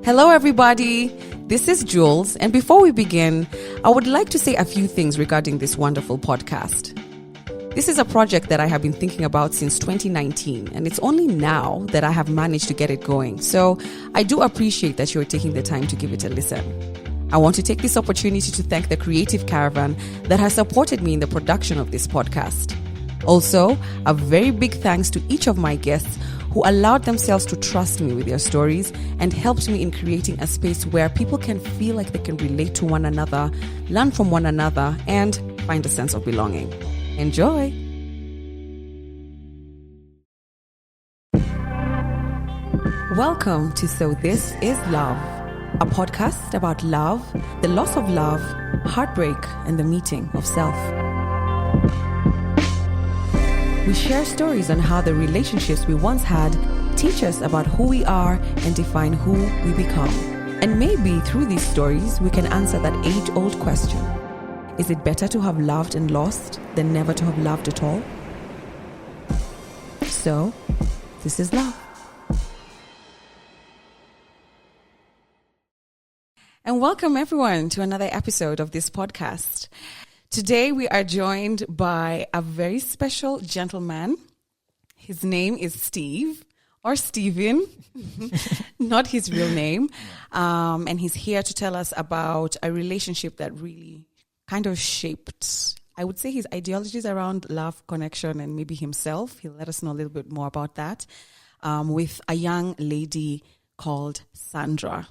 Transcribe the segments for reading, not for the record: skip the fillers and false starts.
Hello, everybody. This is Jules, and before we begin, I would like to say a few things regarding this wonderful podcast. This is a project that I have been thinking about since 2019, and it's only now that I have managed to get it going. So I do appreciate that you're taking the time to give it a listen. I want to take this opportunity to thank the Creative Caravan that has supported me in the production of this podcast. Also, a very big thanks to each of my guests who allowed themselves to trust me with their stories and helped me in creating a space where people can feel like they can relate to one another, learn from one another, and find a sense of belonging. Enjoy! Welcome to So This Is Love, a podcast about love, the loss of love, heartbreak, and the meeting of self. We share stories on how the relationships we once had teach us about who we are and define who we become. And maybe through these stories, we can answer that age-old question. Is it better to have loved and lost than never to have loved at all? So, this is love. And welcome everyone to another episode of this podcast. Today we are joined by a very special gentleman. His name is Steve, or Steven, not his real name. And he's here to tell us about a relationship that really kind of shaped, I would say, his ideologies around love, connection, and maybe himself. He'll let us know a little bit more about that with a young lady called Sandra.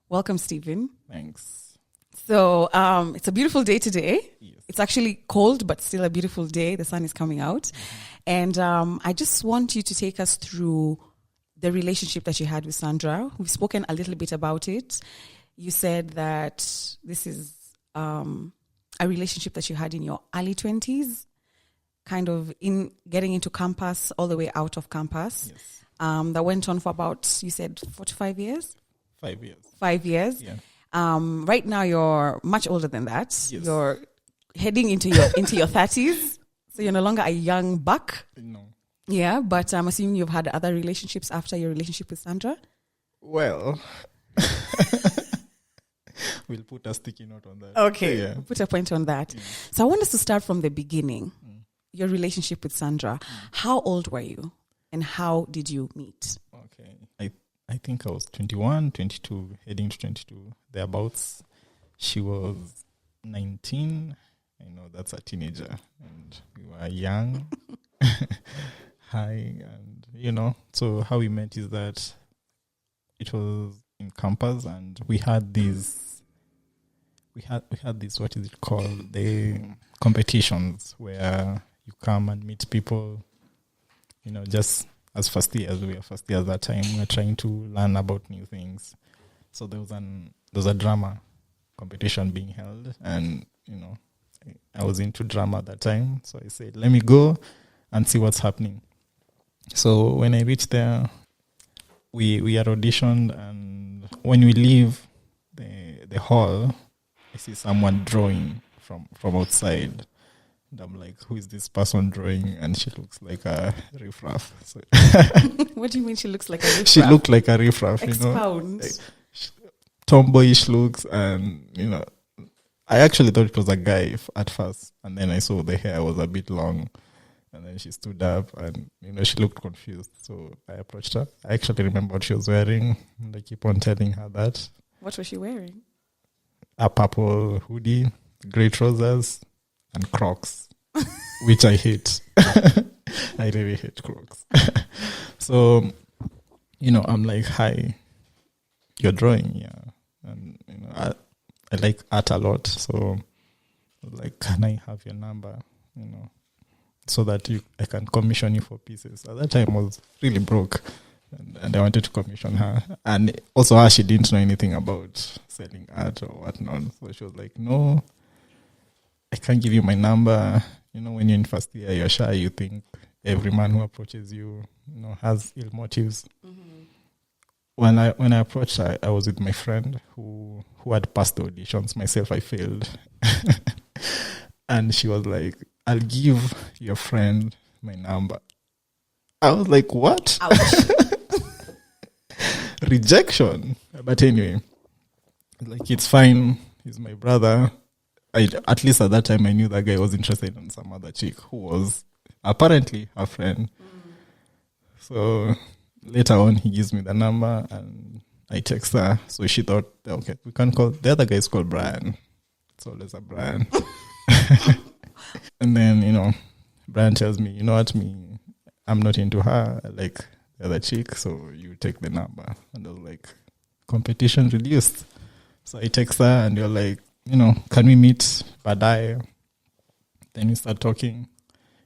Welcome, Steven. Thanks. So it's a beautiful day today. Yes. It's actually cold, but still a beautiful day. The sun is coming out. Mm-hmm. And I just want you to take us through the relationship that you had with Sandra. We've spoken a little bit about it. You said that this is a relationship that you had in your early 20s, kind of in getting into campus, all the way out of campus. Yes. That went on for about, you said, 45 years? 5 years. 5 years? Yeah. Right now you're much older than that. Yes. You're heading into your 30s. So you're no longer a young buck. No. Yeah, but I'm assuming you've had other relationships after your relationship with Sandra. Well, we'll put a sticky note on that. Okay. Yeah. Put a point on that. Yeah. So I want us to start from the beginning. Your relationship with Sandra. How old were you? And how did you meet? Okay. I think I was 21, 22, heading to 22, thereabouts. She was 19. I know that's a teenager. And we were young, high, and, so how we met is that it was in campus, and we had these, what is it called? The competitions where you come and meet people, just as first years, we were first years that time, we were trying to learn about new things. So there was a drama competition being held, and I was into drama at that time. So I said, let me go and see what's happening. So when I reached there, we had auditioned, and when we leave the hall, I see someone drawing from outside. And I'm like, who is this person drawing? And she looks like a riffraff. So What do you mean she looks like a riffraff? She looked like a riffraff, Expound. Like, tomboyish looks, and, I actually thought it was a guy at first. And then I saw the hair was a bit long. And then she stood up and, she looked confused. So I approached her. I actually remember what she was wearing. And I keep on telling her that. What was she wearing? A purple hoodie, grey trousers, and Crocs, which I hate. I really hate Crocs. So, I'm like, hi, you're drawing, yeah. And, I like art a lot. So, I was like, can I have your number, so that I can commission you for pieces. At that time, I was really broke. And I wanted to commission her. And also her, she didn't know anything about selling art or whatnot. So she was like, no, I can't give you my number. When you're in first year, you're shy. You think every man who approaches you, has ill motives. Mm-hmm. When I approached her, I was with my friend who had passed the auditions. Myself, I failed. And she was like, I'll give your friend my number. I was like, what? Ouch. Rejection. But anyway, like, it's fine. He's my brother. At least at that time, I knew that guy was interested in some other chick who was apparently her friend. So later on, he gives me the number and I text her. So she thought, okay, we can call, the other guy is called Brian. It's always a Brian. And then, Brian tells me, you know what, I'm not into her, I like the other chick, so you take the number. And I was like, competition reduced. So I text her and you're like, can we meet Badai? Then we start talking.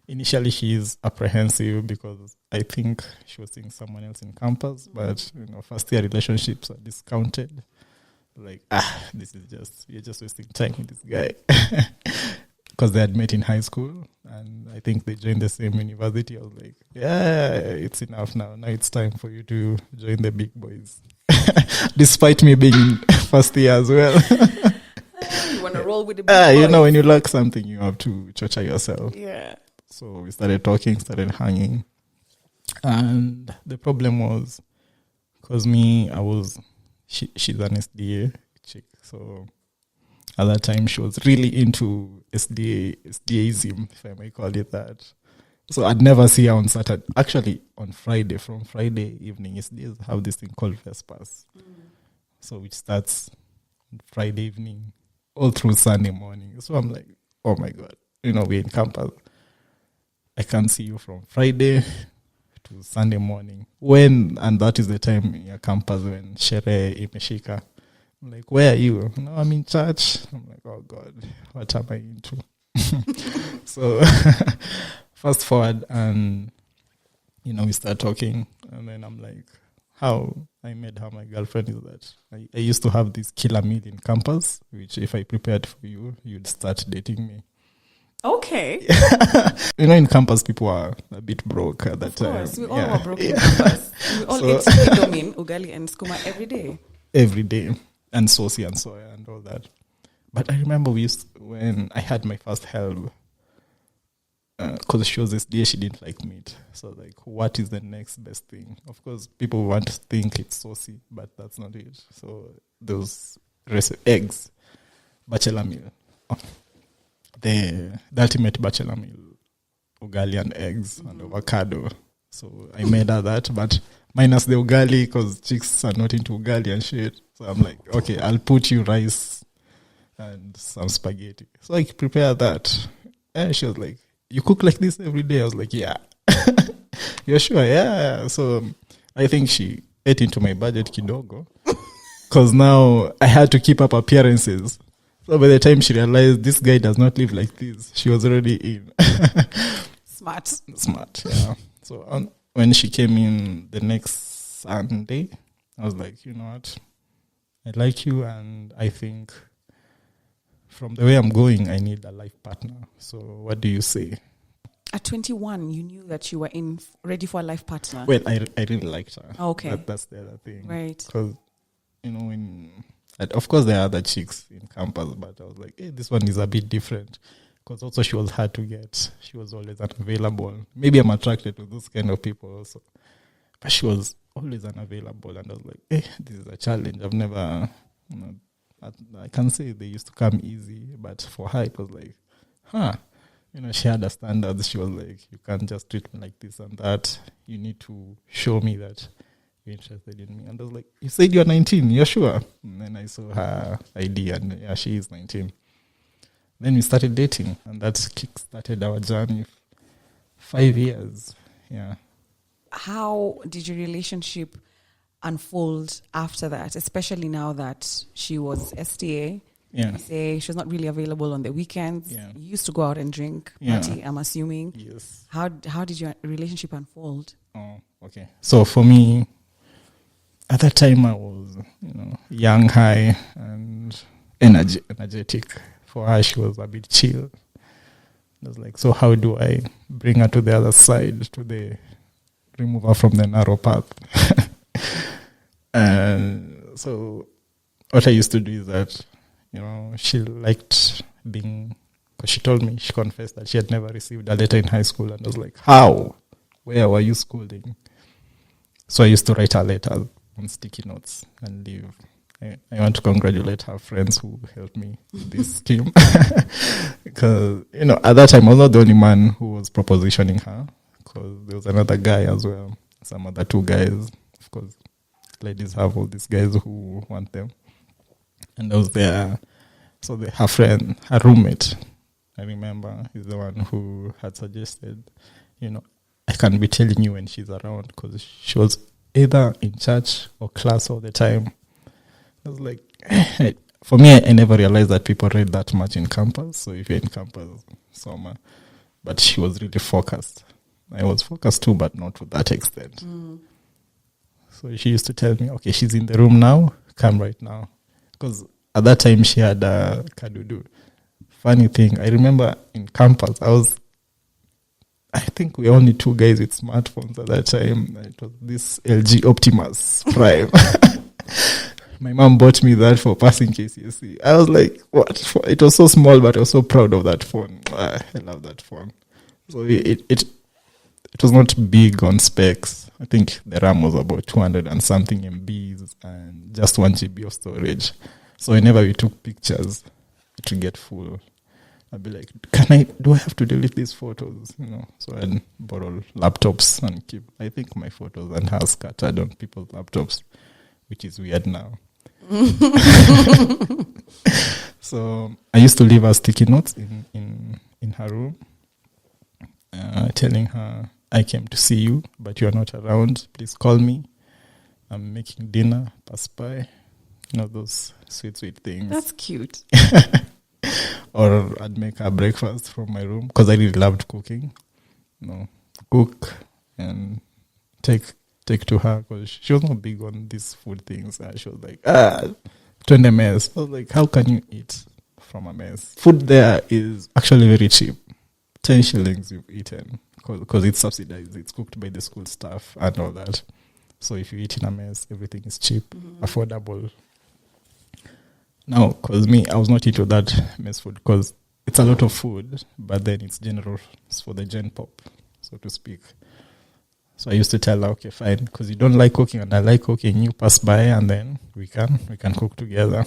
Initially, she's apprehensive because I think she was seeing someone else in campus, but, first year relationships are discounted. Like, you're just wasting time with this guy. Because they had met in high school and I think they joined the same university. I was like, yeah, it's enough now. Now it's time for you to join the big boys. Despite me being in first year as well. You want to roll with the big boys. When you like something, you have to torture yourself. Yeah. So we started talking, started hanging. And the problem was, because she's an SDA chick. So at that time, she was really into SDAism, if I may call it that. So I'd never see her on Saturday. Actually, on Friday, from Friday evening, SDAs have this thing called Vespers. So which starts on Friday evening all through Sunday morning. So I'm like, oh my God, we're in campus. I can't see you from Friday to Sunday morning. And that is the time in your campus when Shere imeshika. I'm like, where are you? No, I'm in church. I'm like, oh God, what am I into? So fast forward and, we start talking. And then I'm like, how I made her my girlfriend is that I used to have this killer meal in campus, which if I prepared for you, you'd start dating me. Okay. In campus, people are a bit broke at that time. Of course, we all were broke in campus. We all eat domin, ugali, and skuma every day. Every day. And saucy and soya and all that. But I remember when I had my first help, because she was SDA, she didn't like meat. So like, what is the next best thing? Of course, people want to think it's saucy, but that's not it. So those eggs, bachelor meal. The ultimate bachelor meal, ugali and eggs and avocado. So I made her that, but minus the ugali because chicks are not into ugali and shit. So I'm like, okay, I'll put you rice and some spaghetti. So I prepared that. And she was like, you cook like this every day? I was like, yeah. You're sure? Yeah. So I think she ate into my budget kidogo. Because now I had to keep up appearances. So by the time she realized this guy does not live like this, she was already in. Smart, yeah. So when she came in the next Sunday, I was like, you know what? I like you, and I think from the way I'm going, I need a life partner. So what do you say? At 21, you knew that you were ready for a life partner? Well, I really liked her. Okay. That's the other thing. Right. Because, of course, there are other chicks in campus, but I was like, hey, this one is a bit different. Because also she was hard to get. She was always unavailable. Maybe I'm attracted to those kind of people also. But she was always unavailable. And I was like, hey, this is a challenge. I've never, I can say they used to come easy. But for her, it was like, she had a standard. She was like, you can't just treat me like this and that. You need to show me that you're interested in me. And I was like, you said you're 19, you're sure? And then I saw her ID and yeah, she is 19. Then we started dating and that kick-started our journey. 5 years, yeah. How did your relationship unfold after that, especially now that she was STA? Yeah. You say she was not really available on the weekends. Yeah. You used to go out and drink, party, I'm assuming. Yes. How did your relationship unfold? Oh, okay. So for me, at that time I was, young, high, and energetic. For her, she was a bit chill. I was like, so how do I bring her to the other side, remove her from the narrow path? And so what I used to do is that, she liked being, because she told me, she confessed that she had never received a letter in high school. And I was like, how? Where were you schooling? So I used to write her letters. on sticky notes and leave. I want to congratulate her friends who helped me with this scheme. Because, at that time, I was not the only man who was propositioning her. Because there was another guy as well. Some other two guys. Of course, ladies have all these guys who want them. And I was there. So her friend, her roommate, I remember, is the one who had suggested, I can't be telling you when she's around, because she was either in church or class all the time. I was like, for me, I never realized that people read that much in campus. So if you're in campus, summer. But she was really focused. I was focused too, but not to that extent. So she used to tell me, okay, she's in the room now, come right now. Because at that time, she had a kadudu. Funny thing, I remember in campus, I think we were only two guys with smartphones at that time. It was this LG Optimus Prime. My mom bought me that for passing KCSE. I was like, what? It was so small, but I was so proud of that phone. I love that phone. So it was not big on specs. I think the RAM was about 200 and something MBs and just 1 GB of storage. So whenever we took pictures, it would get full. I'd be like, do I have to delete these photos? So I'd borrow laptops and keep, I think, my photos and her scattered on people's laptops, which is weird now. So I used to leave her sticky notes in her room, telling her, I came to see you, but you are not around. Please call me. I'm making dinner, pass by. Those sweet things. That's cute. Or I'd make her breakfast from my room, because I really loved cooking. Cook and take to her, because she was not big on these food things. She was like, 20 mess. I was like, how can you eat from a mess? Food there is actually very cheap. 10 shillings you've eaten, because it's subsidized. It's cooked by the school staff and all that. So if you eat in a mess, everything is cheap, affordable. Now, because I was not into that mess food, because it's a lot of food, but then it's general for the gen pop, so to speak. So I used to tell her, okay, fine, because you don't like cooking and I like cooking, you pass by and then we can cook together,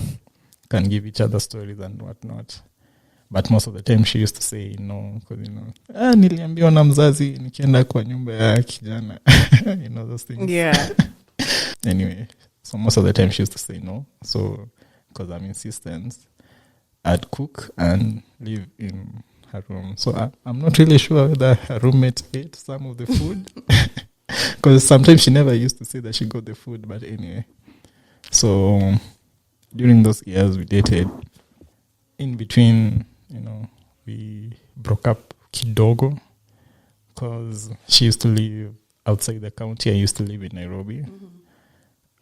can give each other stories and whatnot. But most of the time she used to say no, because niliambiwa na mzazi nikienda kwa nyumba ya kijana. Those things. Yeah. Anyway, so most of the time she used to say no. So because I'm insistent, I'd cook and live in her room. So I'm not really sure whether her roommate ate some of the food. Because sometimes she never used to say that she got the food. But anyway. So during those years we dated. In between, we broke up kidogo. Because she used to live outside the county. I used to live in Nairobi.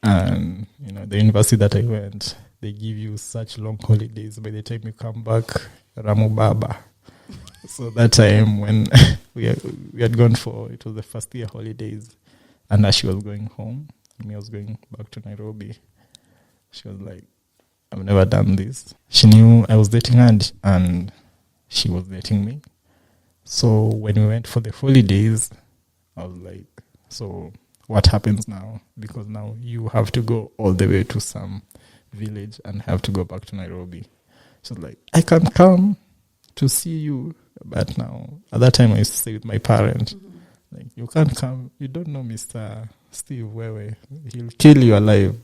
And, the university that I went, they give you such long holidays. By the time you come back, Ramu Baba. So that time when we had gone it was the first year holidays, and as she was going home, me was going back to Nairobi. She was like, I've never done this. She knew I was dating her and she was dating me. So when we went for the holidays, I was like, so what happens now? Because now you have to go all the way to some village and have to go back to Nairobi. She was like, I can come to see you. But now, at that time I used to stay with my parents. Like, you can't come. You don't know Mr. Steve Wewe. He'll kill you alive.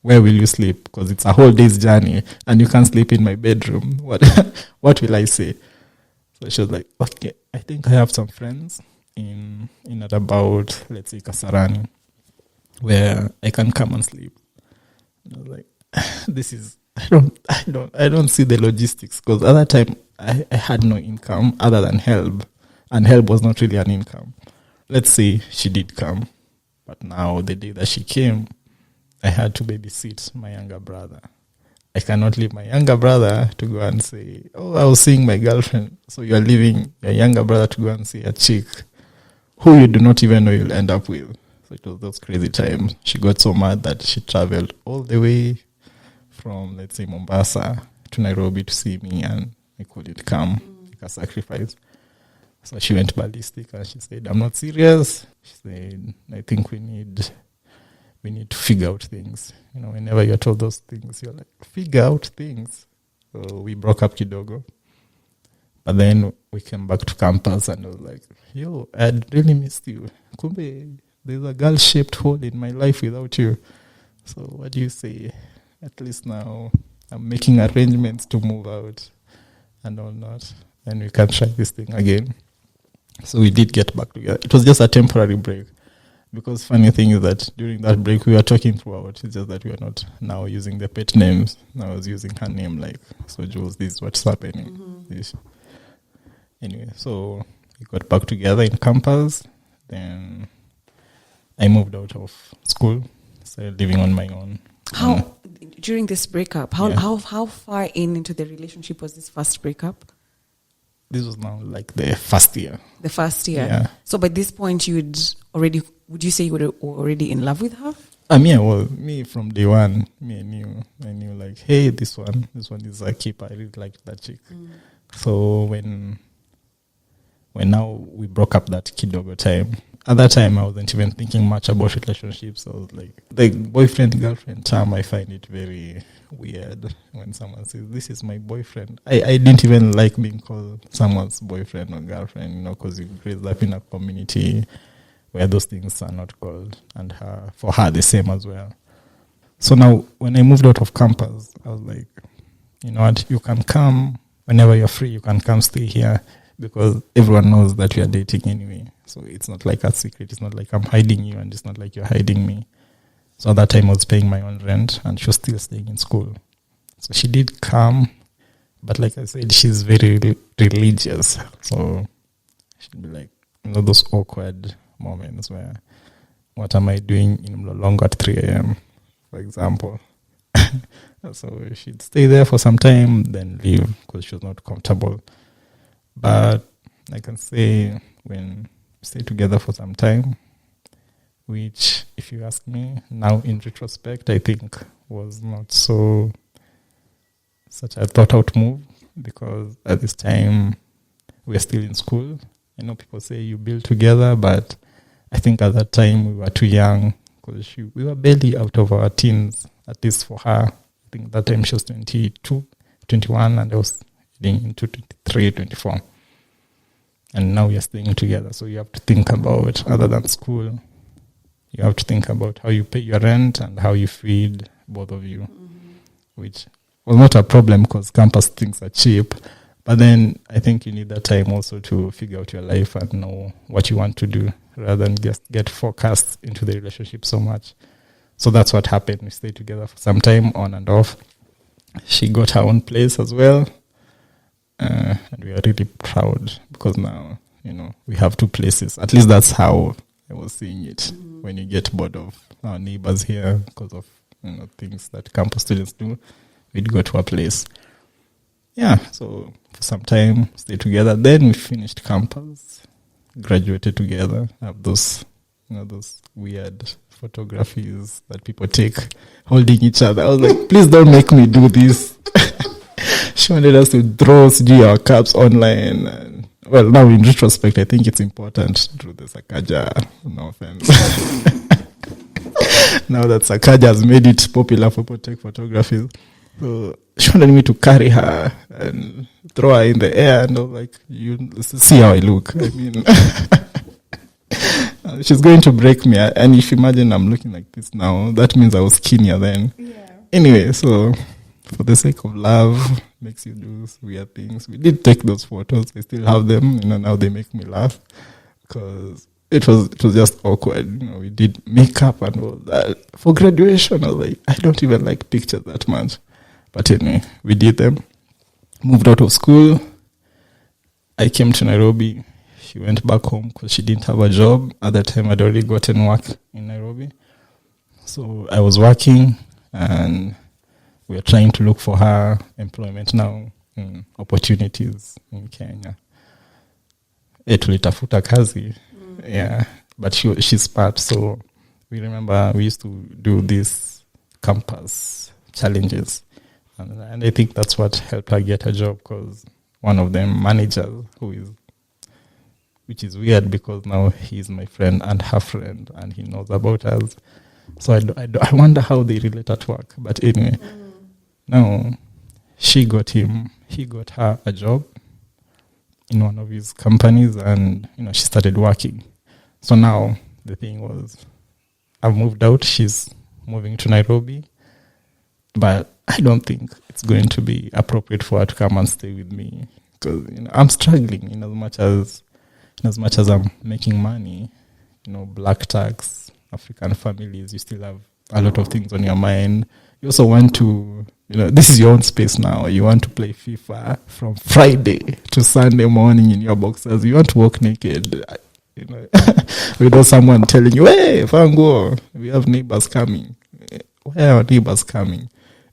Where will you sleep? Because it's a whole day's journey and you can't sleep in my bedroom. What will I say? So she was like, okay, I think I have some friends in at about, let's say, Kasarani, where I can come and sleep. And I was like, this is, I don't see the logistics, because at that time I had no income other than help, and help was not really an income. Let's say she did come, but now the day that she came, I had to babysit my younger brother. I cannot leave my younger brother to go and say, oh, I was seeing my girlfriend. So you're leaving your younger brother to go and see a chick who you do not even know you'll end up with. So it was those crazy times. She got so mad that she traveled all the way from, let's say, Mombasa to Nairobi to see me, and I couldn't come, like a sacrifice. So she went ballistic and she said, I'm not serious. She said, I think we need we need to figure out things. Whenever you're told those things, you're like, figure out things. So we broke up kidogo. But then we came back to campus and I was like, yo, I'd really missed you. Kumbe, there's a girl-shaped hole in my life without you. So what do you say? At least now I'm making arrangements to move out and all that. And we can try this thing again. So we did get back together. It was just a temporary break. Because funny thing is that during that break, we were talking throughout. It's just that we are not now using the pet names. I was using her name, like, so Jules, this is what's happening. This. Anyway, so we got back together in campus. Then I moved out of school, started living on my own. How during this breakup? How far into the relationship was this first breakup? This was now like the first year. The first year. Yeah. So by this point, would you say you were already in love with her? Me from day one. I knew like, hey, this one is a keeper. I really liked that chick. So when now we broke up that kidogo time. At that time, I wasn't even thinking much about relationships. I was like, the boyfriend-girlfriend term, I find it very weird when someone says, this is my boyfriend. I didn't even like being called someone's boyfriend or girlfriend, because you raised up in a community where those things are not called. And for her, the same as well. So now, when I moved out of campus, I was like, you know what, you can come whenever you're free, you can come stay here. Because everyone knows that we are dating anyway. So it's not like a secret. It's not like I'm hiding you and it's not like you're hiding me. So at that time I was paying my own rent and she was still staying in school. So she did come. But like I said, she's very religious. So she'd be like, those awkward moments where, what am I doing in Mlolongo at 3 a.m., for example. So she'd stay there for some time, then leave because she was not comfortable. But I can say when we stayed together for some time, which, if you ask me, now in retrospect, I think was not such a thought-out move, because at this time, we were still in school. I know people say you build together, but I think at that time we were too young, because we were barely out of our teens, at least for her. I think that time she was 22, 21, and I was heading into 23, 24. And now we are staying together. So you have to think about, other than school, you have to think about how you pay your rent and how you feed both of you, which was not a problem because campus things are cheap. But then I think you need that time also to figure out your life and know what you want to do rather than just get focused into the relationship so much. So that's what happened. We stayed together for some time, on and off. She got her own place as well. And we are really proud because now, we have two places. At least that's how I was seeing it. When you get bored of our neighbors here because of, things that campus students do, we'd go to a place. Yeah, so for some time, stayed together. Then we finished campus, graduated together. Have those, those weird photographies that people take holding each other. I was like, please don't make me do this. She wanted us to draw our caps online. And, well, now in retrospect, I think it's important to do the Sakaja. No offense. Now that Sakaja has made it popular for people to take photographies. So she wanted me to carry her and throw her in the air. And I was like, see how I look. I mean, she's going to break me. And if you imagine I'm looking like this now, that means I was skinnier then. Yeah. Anyway, so for the sake of love, makes you do weird things. We did take those photos. I still have them. Now they make me laugh because it was just awkward. We did makeup and all that for graduation. I was like, I don't even like pictures that much. But anyway, we did them. Moved out of school. I came to Nairobi. She went back home because she didn't have a job. At that time, I'd already gotten work in Nairobi. So I was working and we are trying to look for her employment now, opportunities in Kenya. Tulitafuta kazi. Yeah, but she's smart. So we remember we used to do these campus challenges. And I think that's what helped her get a job because one of them managers which is weird because now he's my friend and her friend and he knows about us. So I wonder how they relate at work. But anyway, now he got her a job in one of his companies, and she started working. So now the thing was, I've moved out. She's moving to Nairobi, but I don't think it's going to be appropriate for her to come and stay with me, because I'm struggling. In as much as I'm making money, black tax, African families, you still have a lot of things on your mind. You also want to, this is your own space now. You want to play FIFA from Friday to Sunday morning in your boxers. You want to walk naked, without someone telling you, hey, Fango, we have neighbors coming. Where are neighbors coming?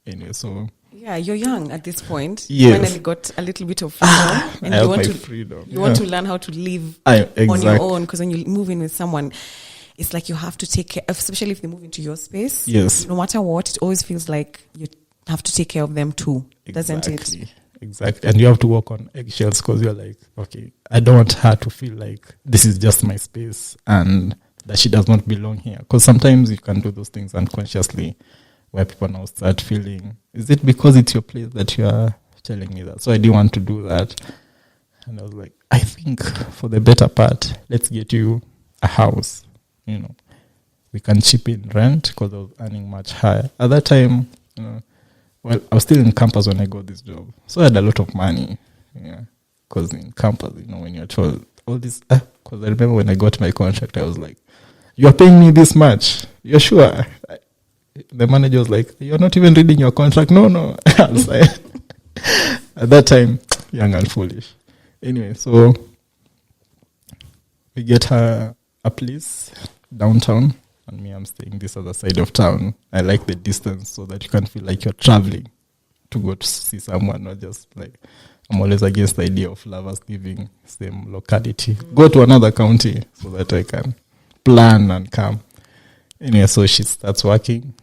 Anyway, so... Yeah, you're young at this point. Yes. You finally got a little bit of freedom. And I you have want my to freedom. You want to learn how to live exactly. on your own, because when you move in with someone, it's like you have to take care, especially if they move into your space. Yes. No matter what, it always feels like you have to take care of them too, doesn't it? Exactly. And you have to walk on eggshells, because you're like, okay, I don't want her to feel like this is just my space and that she does not belong here. Because sometimes you can do those things unconsciously, where people now start feeling, is it because it's your place that you are telling me that? So I didn't want to do that. And I was like, I think for the better part, let's get you a house. We can chip in rent, because I was earning much higher. At that time, well, I was still in campus when I got this job. So I had a lot of money. Yeah. Because in campus, when you're told all this, because I remember when I got my contract, I was like, you're paying me this much? You're sure? The manager was like, you're not even reading your contract? No. I was like, at that time, young and foolish. Anyway, so we get her a place downtown, and me, I'm staying this other side of town. I like the distance so that you can feel like you're traveling to go to see someone, not just like, I'm always against the idea of lovers living same locality. Go to another county so that I can plan and come. Anyway, so she starts working.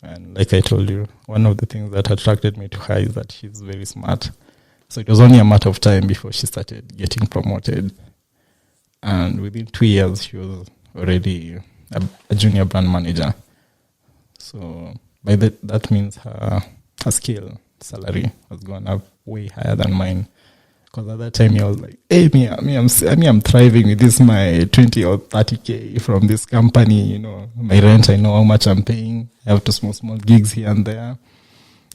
And like I told you, one of the things that attracted me to her is that she's very smart. So it was only a matter of time before she started getting promoted. And within 2 years, she was already a junior brand manager. So by that means her scale salary has gone up way higher than mine. Because at that time, I was like, hey, I'm thriving with this, my 20 or 30K from this company, my rent, I know how much I'm paying. I have to small gigs here and there.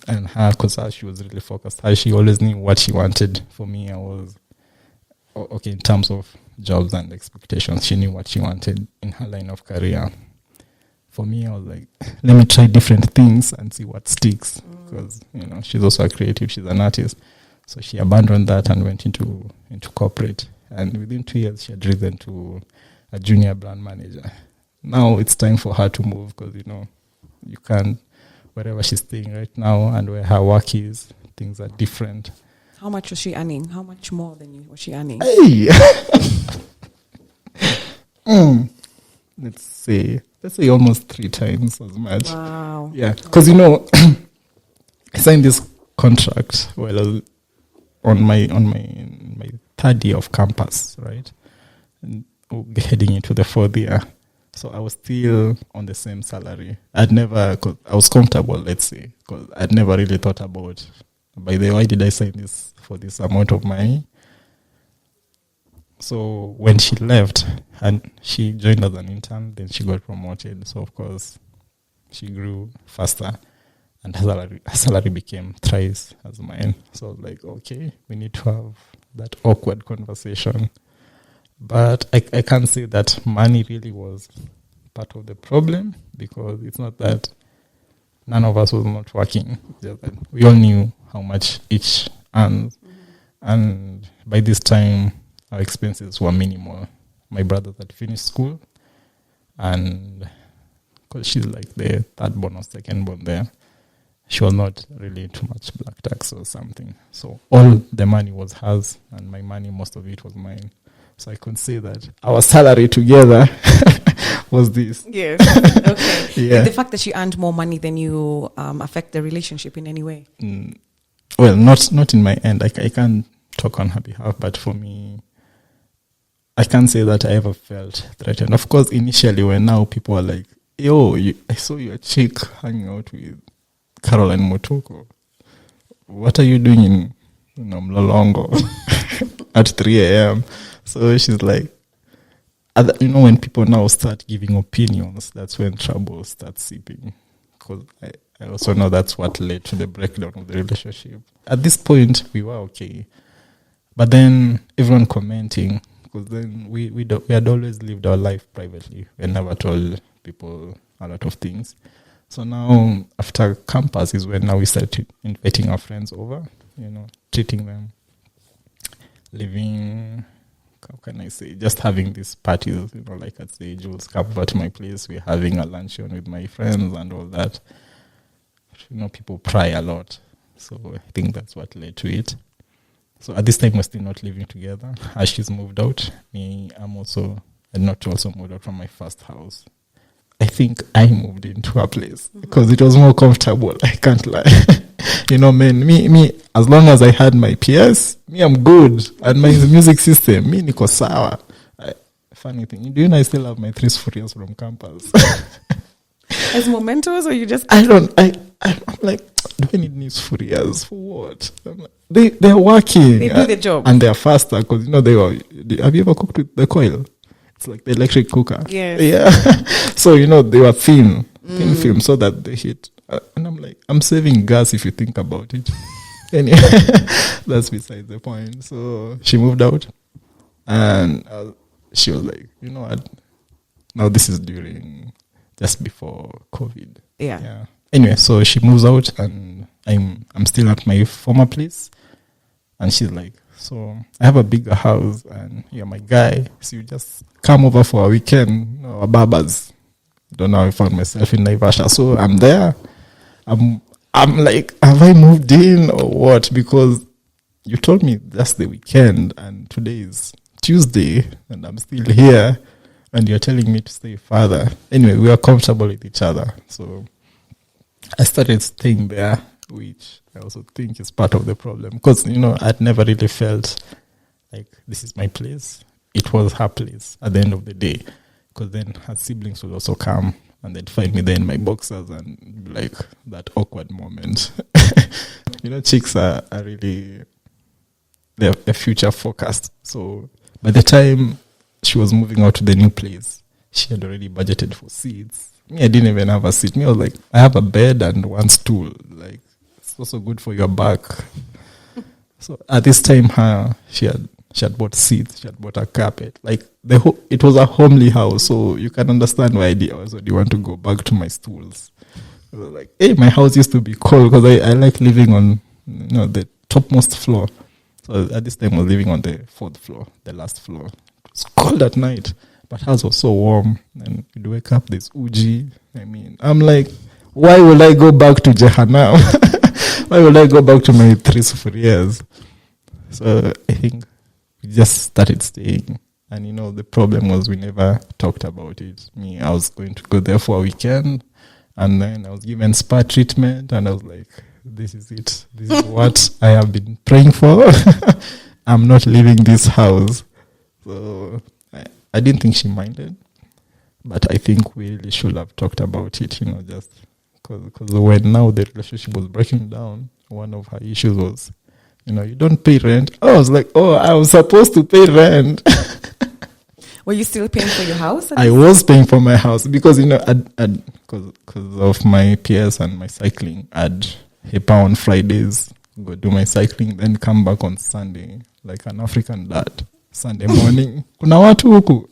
And her, because she was really focused, she always knew what she wanted. For me, I was, okay, in terms of jobs and expectations, she knew what she wanted in her line of career. For me, I was like, let me try different things and see what sticks. Because, she's also a creative, she's an artist. So she abandoned that and went into corporate. And within 2 years, she had risen to a junior brand manager. Now it's time for her to move, because, you can't, wherever she's staying right now and where her work is, things are different. How much was she earning? How much more than you was she earning? Hey! Let's say almost 3 times as much. Wow. Yeah, because, I signed this contract while I was on my 3rd year of campus, right? And heading into the 4th year. So I was still on the same salary. I was comfortable, let's say, because I'd never really thought about, by the way, why did I sign this for this amount of money? So when she left, and she joined as an intern, then she got promoted. So of course, she grew faster. And her salary became thrice as mine. So I was like, okay, we need to have that awkward conversation. But I can't say that money really was part of the problem, because it's not that none of us was not working. Just that we all knew how much each earned. And by this time, our expenses were minimal. My brother had finished school, and because she's like the third born or second born there, she was not really too much black tax or something. So all the money was hers, and my money, most of it was mine. So I could say that our salary together was this. Yes. Okay. Yeah. Did the fact that she earned more money than you affect the relationship in any way? Well, not in my end. I can't talk on her behalf, but for me, I can't say that I ever felt threatened. Of course, initially when now people are like, yo, I saw your chick hanging out with Caroline Motoko. What are you doing in Mlolongo at 3 a.m.? So she's like, when people now start giving opinions, that's when trouble starts seeping. Because I also know that's what led to the breakdown of the relationship. At this point, we were okay. But then everyone commenting, because then we had always lived our life privately. We never told people a lot of things. So now, after campus is when now we started inviting our friends over, treating them, living, how can I say, just having these parties, like I'd say, Jules, come over to my place, we're having a luncheon with my friends and all that. People pry a lot. So I think that's what led to it. So at this time, we're still not living together. As she's moved out, I'm also moved out from my first house. I think I moved into a place because it was more comfortable. I can't lie. Man, me, as long as I had my PS, I'm good. And my music system, niko sawa. Funny thing, do you know I still have my 3 Sufurias from campus? As mementos, or you just... I'm like, do I need new Sufurias? For what? They're working. They do the job. And they're faster because, have you ever cooked with the coil? It's like the electric cooker. Yes. Yeah. So, they were thin film so that they hit. And I'm like, I'm saving gas if you think about it. Anyway, that's beside the point. So she moved out and she was like, you know what? Now this is just before COVID. Yeah. Anyway, so she moves out and I'm still at my former place. And she's like, so I have a bigger house and you're my guy. So you just come over for a weekend, our babas. Don't know how I found myself in Naivasha. So I'm there. I'm like, have I moved in or what? Because you told me that's the weekend and today is Tuesday and I'm still here and you're telling me to stay further. Anyway, we are comfortable with each other. So I started staying there, which I also think is part of the problem. Because, I'd never really felt like this is my place. It was her place at the end of the day. Because then her siblings would also come and they'd find me there in my boxers and like that awkward moment. Chicks are really, they're future focused. So by the time she was moving out to the new place, she had already budgeted for seats. Me, I didn't even have a seat. Me, I was like, I have a bed and one stool. Like, it's also good for your back. So at this time, she had bought seats, she had bought a carpet. Like it was a homely house, so you can understand why I also do want to go back to my stools. I was like, hey, my house used to be cold because I like living on the topmost floor. So at this time, I was living on the 4th floor, the last floor. It was cold at night, but house was so warm. And you'd wake up, there's Uji. I'm like, why will I go back to Jehannam? Why will I go back to my 3 Sufurias? So I think we just started staying. And, the problem was we never talked about it. I was going to go there for a weekend. And then I was given spa treatment. And I was like, this is it. This is what I have been praying for. I'm not leaving this house. So I didn't think she minded. But I think we really should have talked about it, just because when now the relationship was breaking down, one of her issues was, you don't pay rent. I was like, I was supposed to pay rent. Were you still paying for your house? I was paying for my house because, because of my PS and my cycling, I'd hip on Fridays, go do my cycling, then come back on Sunday, like an African dad. Sunday morning, kuna watu huku.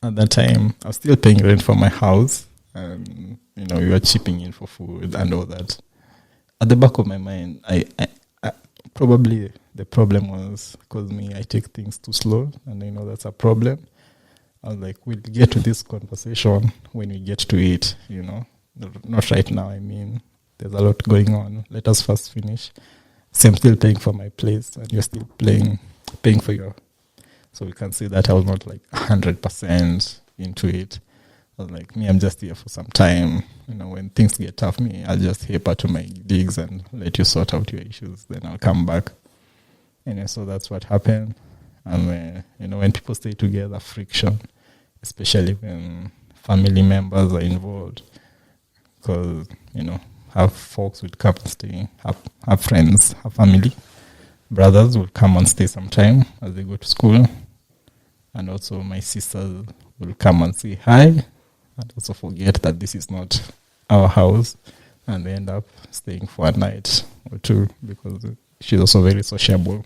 At that time, I was still paying rent for my house. And, we were chipping in for food and all that. At the back of my mind, I probably the problem was because I take things too slow. And I know that's a problem. I was like, we'll get to this conversation when we get to it, Not right now, there's a lot going on. Let us first finish. So I'm still paying for my place and you're still paying for your... So we can say that I was not like 100% into it. I was like, I'm just here for some time. When things get tough, I'll just hip to my gigs and let you sort out your issues. Then I'll come back. So that's what happened. And when people stay together, friction, especially when family members are involved. Because, her folks would come and stay, her friends, her family, brothers would come and stay sometime as they go to school. And also my sisters will come and say hi, and also forget that this is not our house, and they end up staying for a night or two because she's also very sociable.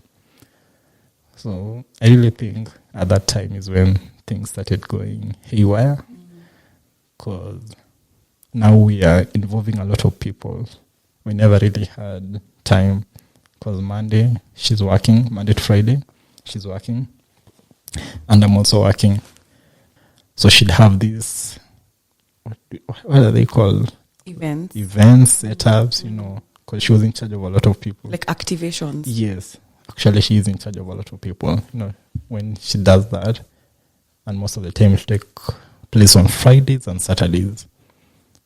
So I really think at that time is when things started going haywire, because now we are involving a lot of people. We never really had time, because Monday she's working, Monday to Friday she's working, and I'm also working. So she'd have these, what are they called? Events, setups, because she was in charge of a lot of people. Like activations. Yes. Actually, she is in charge of a lot of people, when she does that. And most of the time it take place on Fridays and Saturdays.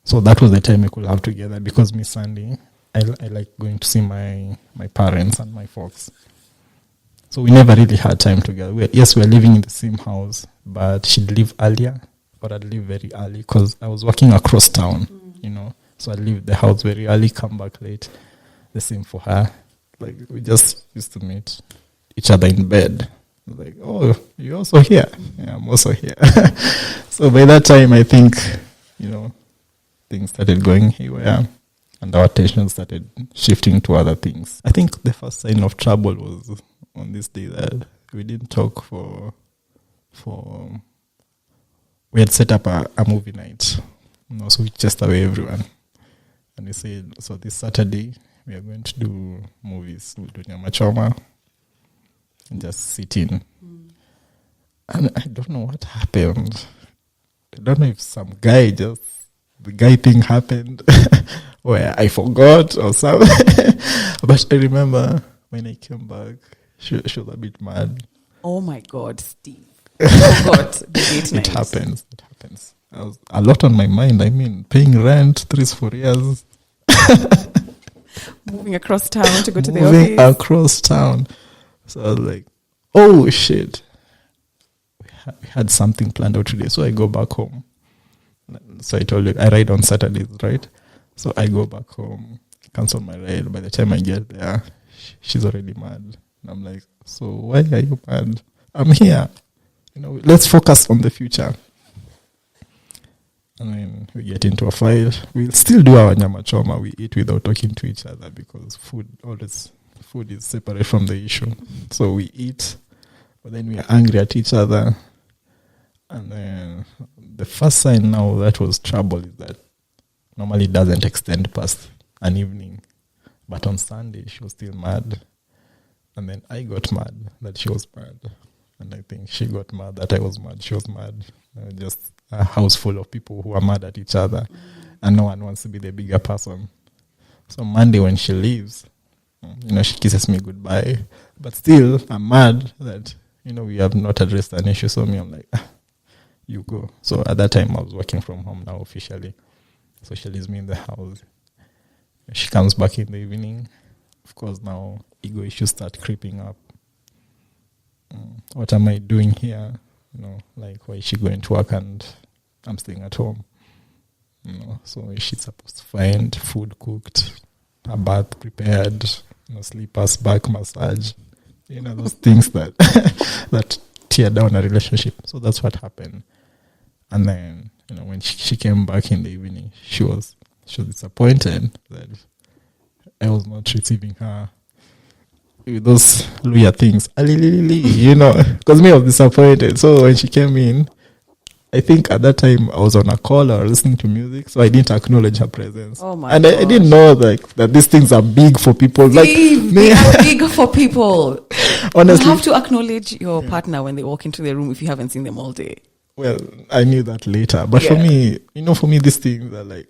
So that was the time we could have together, because me Sunday, I like going to see my parents and my folks. So we never really had time together. We're living in the same house, but she'd leave earlier, or I'd leave very early, because I was working across town, So I'd leave the house very early, come back late. The same for her. Like, we just used to meet each other in bed. Like, oh, you're also here? Yeah, I'm also here. So by that time, I think, things started going haywire, and our attention started shifting to other things. I think the first sign of trouble was on this day that we didn't talk for we had set up a movie night, so we chased away everyone. And we said, so this Saturday, we are going to do movies. We'll do Nyama Choma and just sit in. And I don't know what happened. I don't know if the guy thing happened where I forgot or something. But I remember when I came back, she was a bit mad. Oh my God, Steve. I forgot the date night. It happens. I was a lot on my mind. I mean, paying rent 3-4 years. Moving across town to go to the office. Moving across town. So I was like, oh shit. We had something planned out today. So I go back home. So I told you, I ride on Saturdays, right? So I go back home, cancel my ride. By the time I get there, she's already mad. And I'm like, so why are you mad? I'm here. Let's focus on the future. And then we get into a fight. We'll still do our Nyama Choma. We eat without talking to each other, because food is separate from the issue. So we eat, but then we are angry at each other. And then the first sign now that was trouble is that normally it doesn't extend past an evening. But on Sunday, she was still mad. And then I got mad that she was mad. And I think she got mad that I was mad. She was mad. Just a house full of people who are mad at each other. And no one wants to be the bigger person. So Monday when she leaves, she kisses me goodbye. But still, I'm mad that, we have not addressed an issue. So I'm like, you go. So at that time, I was working from home now officially. So she leaves me in the house. She comes back in the evening. Of course, now ego issues start creeping up. What am I doing here? Like, why is she going to work and I'm staying at home? So she's supposed to find food cooked, a bath prepared, sleepers, back massage, those things that that tear down a relationship. So that's what happened. And then, when she came back in the evening, she was disappointed that I was not receiving her with those Luya things, because me, I was disappointed. So when she came in, I think at that time I was on a call or listening to music, so I didn't acknowledge her presence. Oh my and I didn't know that these things are big for people. They are big for people. Honestly, you have to acknowledge your partner when they walk into the room if you haven't seen them all day. Well, I knew that later, but for me, these things are like,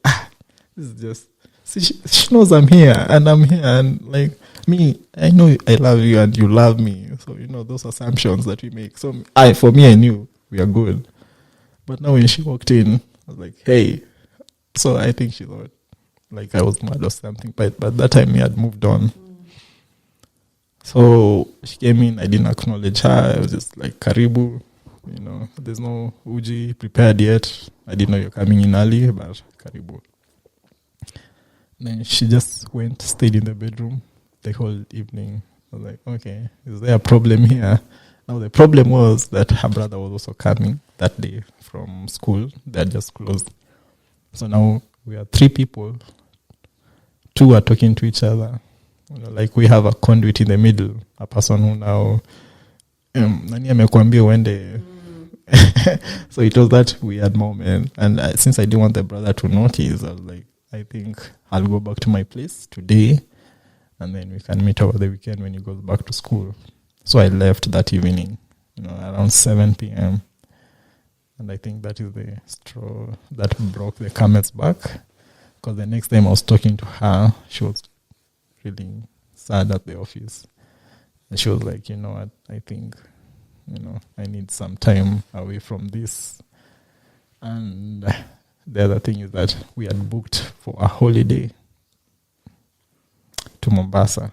this is just. She knows I'm here, and like me, I know I love you and you love me. So those assumptions that we make. So I knew we are good. But now when she walked in, I was like, hey. So I think she thought like I was mad or something. But that time we had moved on. So she came in, I didn't acknowledge her. I was just like, Karibu. there's no uji prepared yet. I didn't know you're coming in early, but karibu. Then she just stayed in the bedroom the whole evening. I was like, okay, is there a problem here? Now the problem was that her brother was also coming that day from school. They had just closed. So now we are 3 people. 2 are talking to each other. Like we have a conduit in the middle, a person who now nani amekwambia uende. So it was that weird moment. And since I didn't want the brother to notice, I was like, I think I'll go back to my place today, and then we can meet over the weekend when he goes back to school. So I left that evening, around 7 p.m. And I think that is the straw that broke the camel's back. Because the next time I was talking to her, she was really sad at the office. And she was like, you know what, I think, I need some time away from this. And the other thing is that we had booked for a holiday to Mombasa. I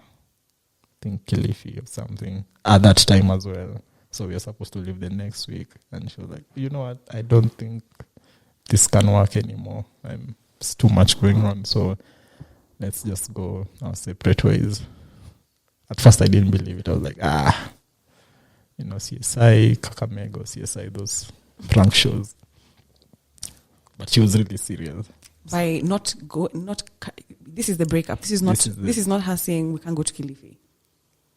think Kilifi or something at that time as well. So we were supposed to leave the next week. And she was like, you know what, I don't think this can work anymore. It's too much going on. So let's just go our separate ways. At first I didn't believe it. I was like, CSI, Kakamego, CSI, those prank shows. But she was really serious. By this is the breakup. This is not her saying we can't go to Kilifi.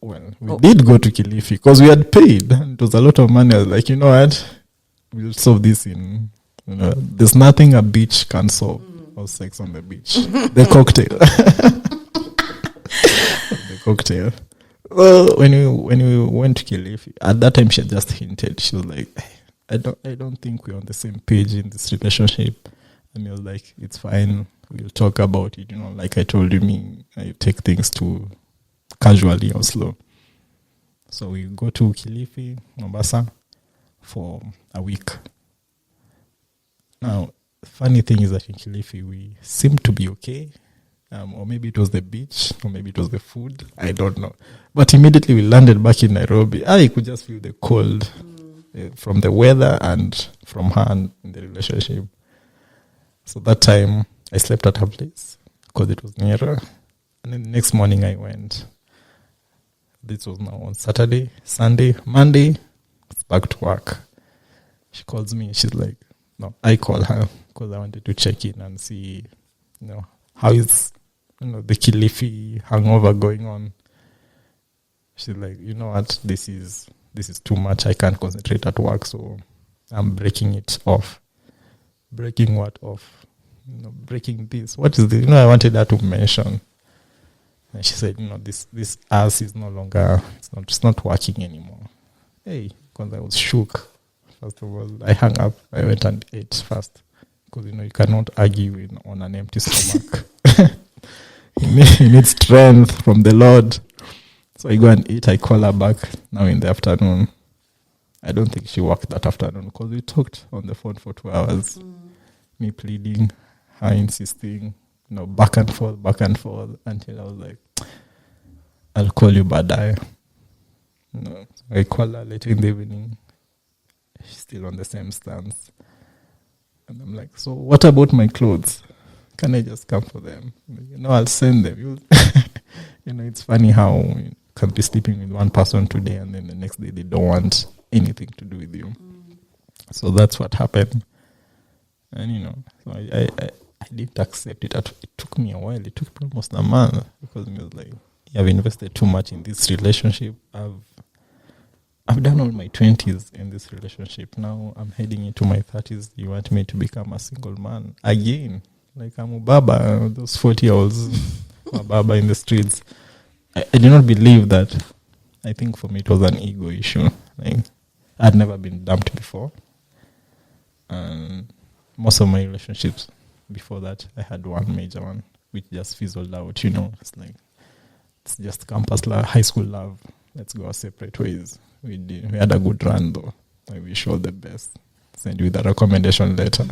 Well, we did go to Kilifi because we had paid. It was a lot of money. I was like, you know what? We'll solve this in, there's nothing a beach can solve. Or sex on the beach. The cocktail. The cocktail. Well, when we went to Kilifi, at that time she had just hinted. She was like, I don't think we're on the same page in this relationship. And I was like, it's fine. We'll talk about it. Like I told you, I take things too casually or slow. So we go to Kilifi, Mombasa, for a week. Now, the funny thing is that in Kilifi, we seemed to be okay. Or maybe it was the beach, or maybe it was the food. I don't know. But immediately we landed back in Nairobi. I could just feel the cold from the weather and from her in the relationship. So that time, I slept at her place because it was nearer. And then the next morning I went. This was now on Saturday, Sunday, Monday. It's back to work. She calls me. She's like, no, I call her because I wanted to check in and see, how is, the Kilifi hangover going on. She's like, you know what, this is too much. I can't concentrate at work, so I'm breaking it off. Breaking what off? Breaking this. What is this? I wanted her to mention. And she said, this ass is no longer, it's not working anymore. Hey, because I was shook. First of all, I hung up. I went and ate first. Because, you cannot argue on an empty stomach. You need strength from the Lord. So I go and eat. I call her back now in the afternoon. I don't think she worked that afternoon because we talked on the phone for 2 hours. Me pleading, her insisting, back and forth, until I was like, I'll call you baadaye. So I call her later in the evening. She's still on the same stance. And I'm like, so what about my clothes? Can I just come for them? I'll send them. It's funny how you can be sleeping with one person today and then the next day they don't want anything to do with you. So that's what happened. And, so I didn't accept it. It took me a while. It took me almost a month because it was like, I've invested too much in this relationship. I've done all my 20s in this relationship. Now I'm heading into my 30s. You want me to become a single man again? Like I'm a baba, those 40-year-olds, a baba in the streets. I did not believe that. I think for me it was an ego issue. Like I'd never been dumped before. And most of my relationships before that, I had one major one, which just fizzled out, it's just campus love, high school love. Let's go our separate ways. We had a good run though. I wish all the best. Send you the recommendation letter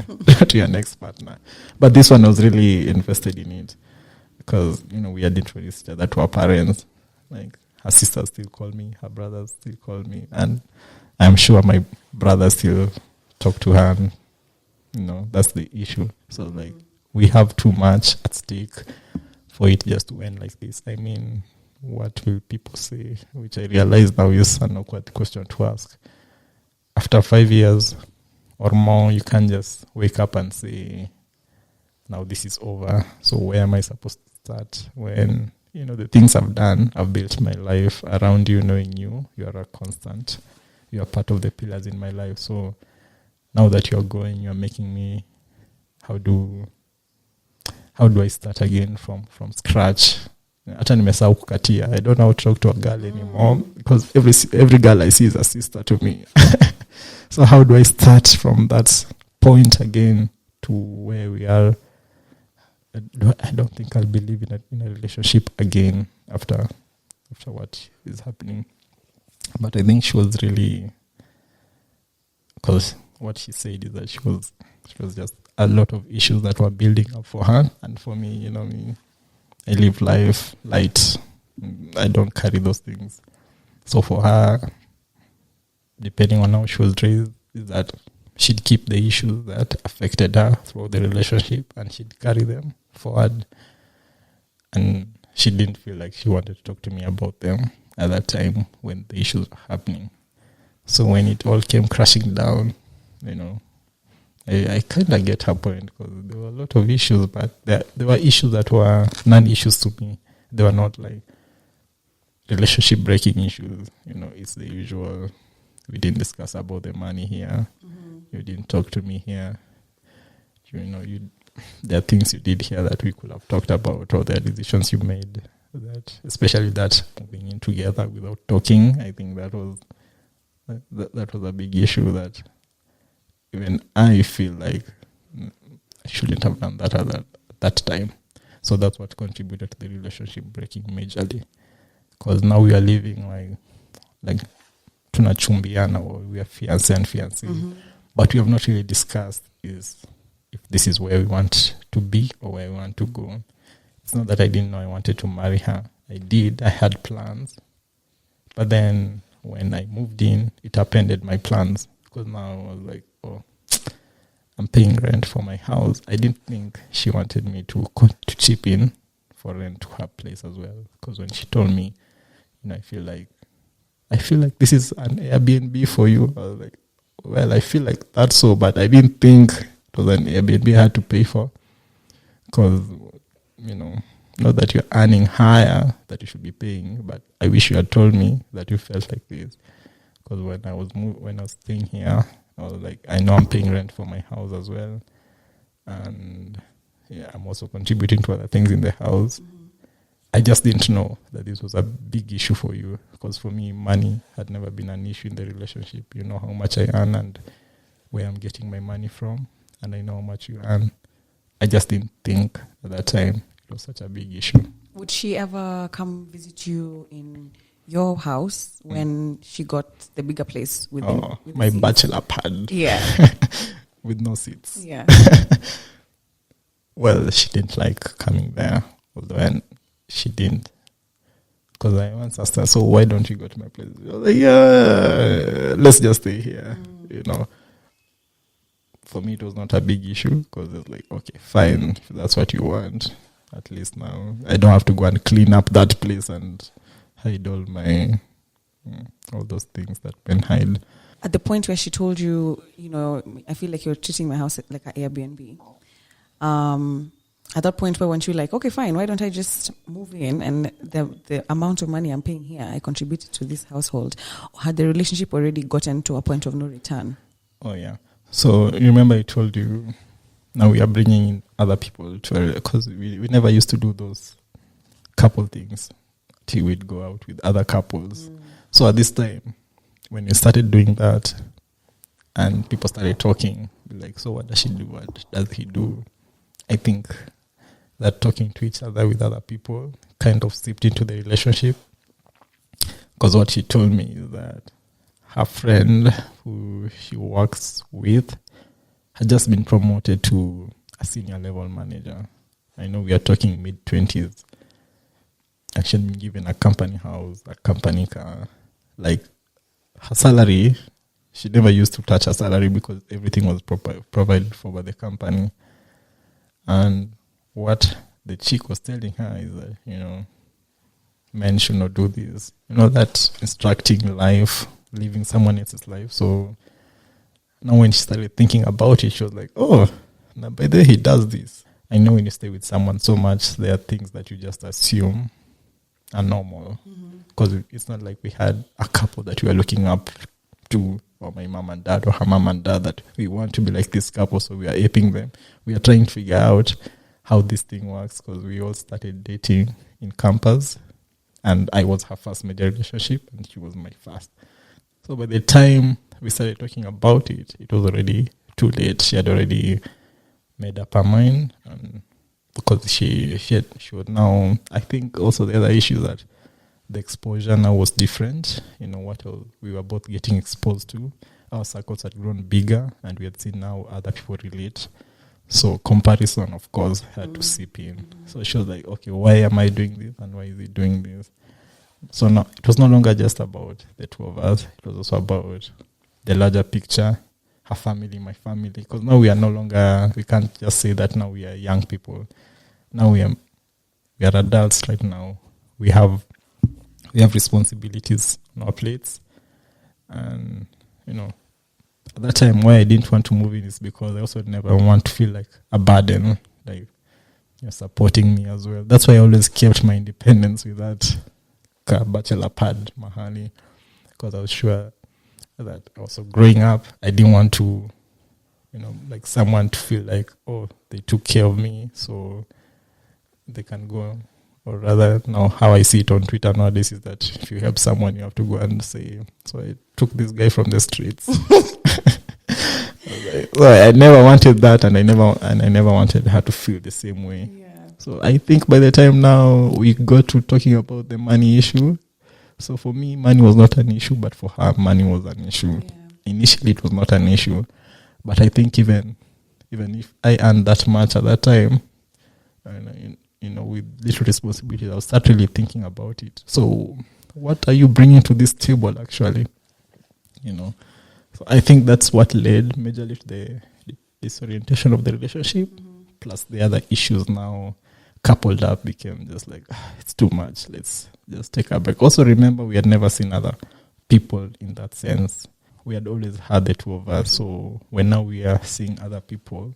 to your next partner. But this one I was really invested in it because, we had introduced each other to our parents. Like her sisters still call me, her brothers still call me. And I'm sure my brother still talk to her, and, that's the issue. So like we have too much at stake for it just to end like this. I mean, what will people say? Which I realize now is an awkward question to ask. After 5 years or more, you can't just wake up and say, now this is over. So where am I supposed to start? When, the things I've done, I've built my life around you, knowing you are a constant. You are part of the pillars in my life. So now that you're going, you're making me, how do I start again from scratch? Hata nimesahau kukatia. I don't know how to talk to a girl anymore because every girl I see is a sister to me. So how do I start from that point again to where we are? I don't think I'll believe in a relationship again after what is happening. But I think she was really, because what she said is that she was just a lot of issues that were building up for her, and for me, I live life light. I don't carry those things. So for her, depending on how she was raised, is that she'd keep the issues that affected her throughout the relationship and she'd carry them forward. And she didn't feel like she wanted to talk to me about them at that time when the issues were happening. So when it all came crashing down, I kind of get her point, because there were a lot of issues, but there were issues that were non-issues to me. They were not like relationship breaking issues. It's the usual. We didn't discuss about the money here. Mm-hmm. You didn't talk to me here. There are things you did here that we could have talked about, or there are decisions you made. That, especially that moving in together without talking, I think that was a big issue that even I feel like I shouldn't have done that at that time. So that's what contributed to the relationship breaking majorly. Because now we are living like tunachumbiana, or we are fiancé and fiancé. Mm-hmm. But we have not really discussed if this is where we want to be or where we want to go. It's not that I didn't know I wanted to marry her. I did. I had plans. But then when I moved in, it upended my plans. Because now I was like, I'm paying rent for my house. I didn't think she wanted me to chip in for rent to her place as well. Because when she told me, I feel like this is an Airbnb for you. I was like, well, I feel like that's so, but I didn't think it was an Airbnb I had to pay for. Because, not that you're earning higher that you should be paying, but I wish you had told me that you felt like this. Because when I was staying here, I was like, I know I'm paying rent for my house as well. And I'm also contributing to other things in the house. Mm-hmm. I just didn't know that this was a big issue for you. Because for me, money had never been an issue in the relationship. You know how much I earn and where I'm getting my money from. And I know how much you earn. I just didn't think at that time it was such a big issue. Would she ever come visit you in your house when she got the bigger place with my bachelor pad? Yeah. With no seats. Yeah. Well, she didn't like coming there, although she didn't. Because I once asked her, so why don't you go to my place? I was like, yeah, let's just stay here. For me, it was not a big issue, because it's like, okay, fine, if that's what you want. At least now I don't have to go and clean up that place and hide all those things that men hide. At the point where she told you, I feel like you're treating my house like an Airbnb. At that point where weren't you like, okay, fine, why don't I just move in, and the amount of money I'm paying here, I contributed to this household? Or had the relationship already gotten to a point of no return? Oh, yeah. So remember I told you, now we are bringing in other people because we never used to do those couple things till we'd go out with other couples. So at this time, when we started doing that and people started talking, like, so what does she do? What does he do? I think that talking to each other with other people kind of seeped into the relationship. Because what she told me is that her friend who she works with had just been promoted to a senior level manager. I know we are talking mid-20s. And she had been given a company house, a company car. Like, her salary she never used to touch her salary because everything was provided for by the company. And what the chick was telling her is that, men should not do this. That instructing life, living someone else's life. So now when she started thinking about it, she was like, oh, now by the way he does this. I know when you stay with someone so much, there are things that you just assume are normal. Because it's not like we had a couple that we were looking up to, or my mom and dad, or her mom and dad, that we want to be like this couple, so we are aping them. We are trying to figure out how this thing works, because we all started dating in campus, and I was her first major relationship, and she was my first. So by the time we started talking about it, it was already too late. She had already made up her mind, and because she was now, I think also the other issue that the exposure now was different. What we were both getting exposed to. Our circles had grown bigger, and we had seen now other people relate. So comparison, of course, had to seep in. So she was like, okay, why am I doing this, and why is he doing this? So now it was no longer just about the two of us. It was also about the larger picture, her family, my family. Because now we are no longer, we can't just say that now we are young people. Now we are adults right now. We have responsibilities on our plates. And, at that time why I didn't want to move in is because I also never want to feel like a burden, like you're supporting me as well. That's why I always kept my independence with that bachelor pad mahali, because I was sure that also growing up, I didn't want to, like someone to feel like, oh, they took care of me, so they can go. Or rather, now how I see it on Twitter nowadays is that if you help someone, you have to go and say, so I took this guy from the streets. So I never wanted that, and I never wanted her to feel the same way. Yeah. So I think by the time now we got to talking about the money issue, so for me, money was not an issue, but for her, money was an issue. Yeah. Initially, it was not an issue, but I think even if I earned that much at that time, with little responsibilities, I'll start really thinking about it. So what are you bringing to this table, actually? So I think that's what led majorly to the disorientation of the relationship, plus the other issues now coupled up became just like, it's too much. Let's just take a break. Also remember, we had never seen other people in that sense. We had always had the two of us. So when now we are seeing other people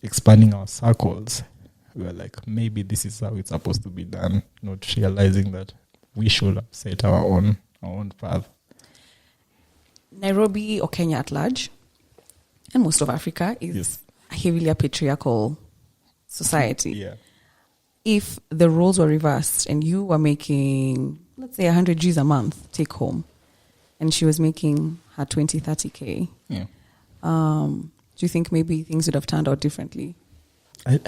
expanding our circles, we were like, maybe this is how it's supposed to be done, not realizing that we should have set our own path. Nairobi or Kenya at large, and most of Africa, is a heavily patriarchal society. Yeah. If the roles were reversed and you were making, let's say, 100 G's a month take home, and she was making her 20, 30K, do you think maybe things would have turned out differently? I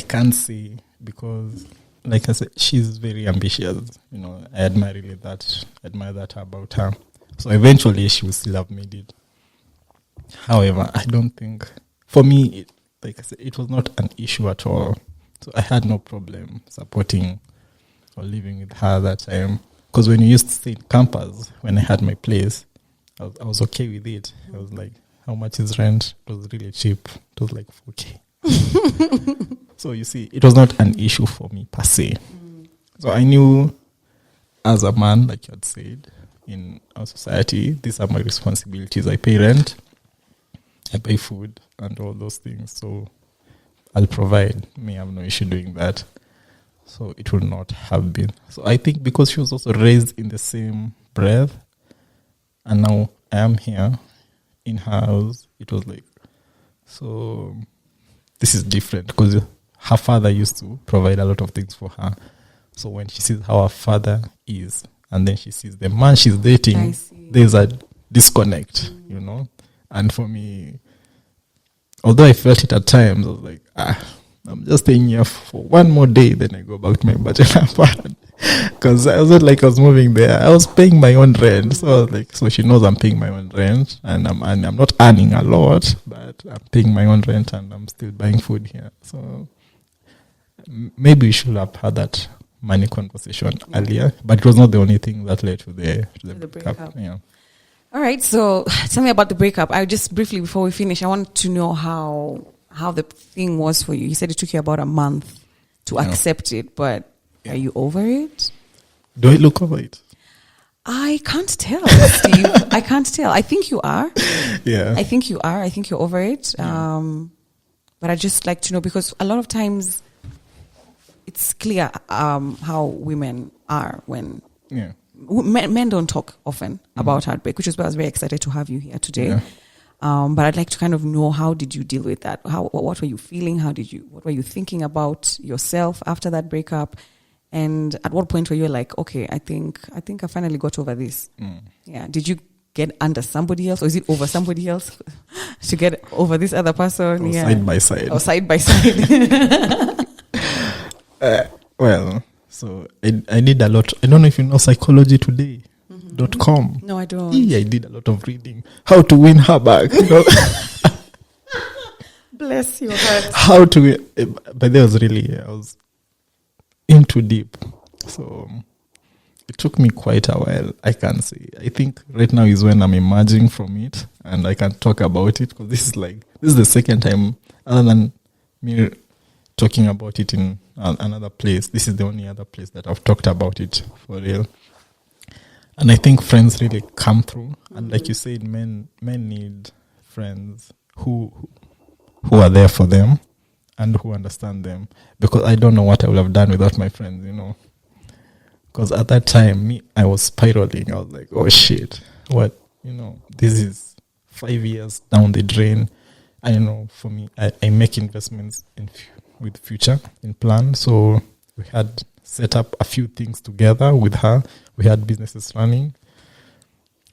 can't say, because, like I said, she's very ambitious. I admire that about her. So eventually she will still have made it. However, I don't think, for me, like I said, it was not an issue at all. So I had no problem supporting or living with her that time. Because when you used to stay in campus, when I had my place, I was okay with it. I was like, how much is rent? It was really cheap. It was like 4K. So you see, it was not an issue for me per se. So I knew, as a man, like you had said, in our society, these are my responsibilities. I pay rent, I pay food, and all those things. So I'll provide. Me, I have no issue doing that. So it would not have been. So I think because she was also raised in the same breath, and now I am here in her house, it was like, so this is different, because her father used to provide a lot of things for her. So when she sees how her father is, and then she sees the man she's dating, there's a disconnect, And for me, although I felt it at times, I was like, I'm just staying here for one more day, then I go back to my bachelor pad. Because I wasn't like I was moving there. I was paying my own rent. So I was like, so she knows I'm paying my own rent, and I'm not earning a lot, but I'm paying my own rent and I'm still buying food here. So maybe we should have had that money conversation earlier, but it was not the only thing that led to the breakup. Yeah. All right, so tell me about the breakup. I just briefly, before we finish, I want to know how the thing was for you. You said it took you about a month to accept it, but are you over it? Do I look over it? I can't tell, Steve. I can't tell. I think you are. Yeah. I think you are. I think you're over it. But I just like to know, because a lot of times it's clear how women are when men don't talk often about heartbreak, which is why I was very excited to have you here today. Yeah. But I'd like to kind of know, how did you deal with that? What were you feeling? What were you thinking about yourself after that breakup? And at what point were you like, okay, I think I finally got over this? Yeah. Did you get under somebody else, or is it over somebody else to get over this other person? Side by side. Or side by side. Well, so I did a lot. I don't know if you know psychologytoday.com. No, I don't. I did a lot of reading. How to win her back. Bless your heart. How to win. But there was really, I was in too deep. So it took me quite a while, I can say. I think right now is when I'm emerging from it, and I can talk about it, because this is the second time, other than me talking about it in another place. This is the only other place that I've talked about it for real. And I think friends really come through. And like you said, men need friends who are there for them and who understand them. Because I don't know what I would have done without my friends, Because at that time, I was spiraling. I was like, oh shit, what? This is 5 years down the drain. I for me, I make investments with future in plan. So we had set up a few things together with her. We had businesses running.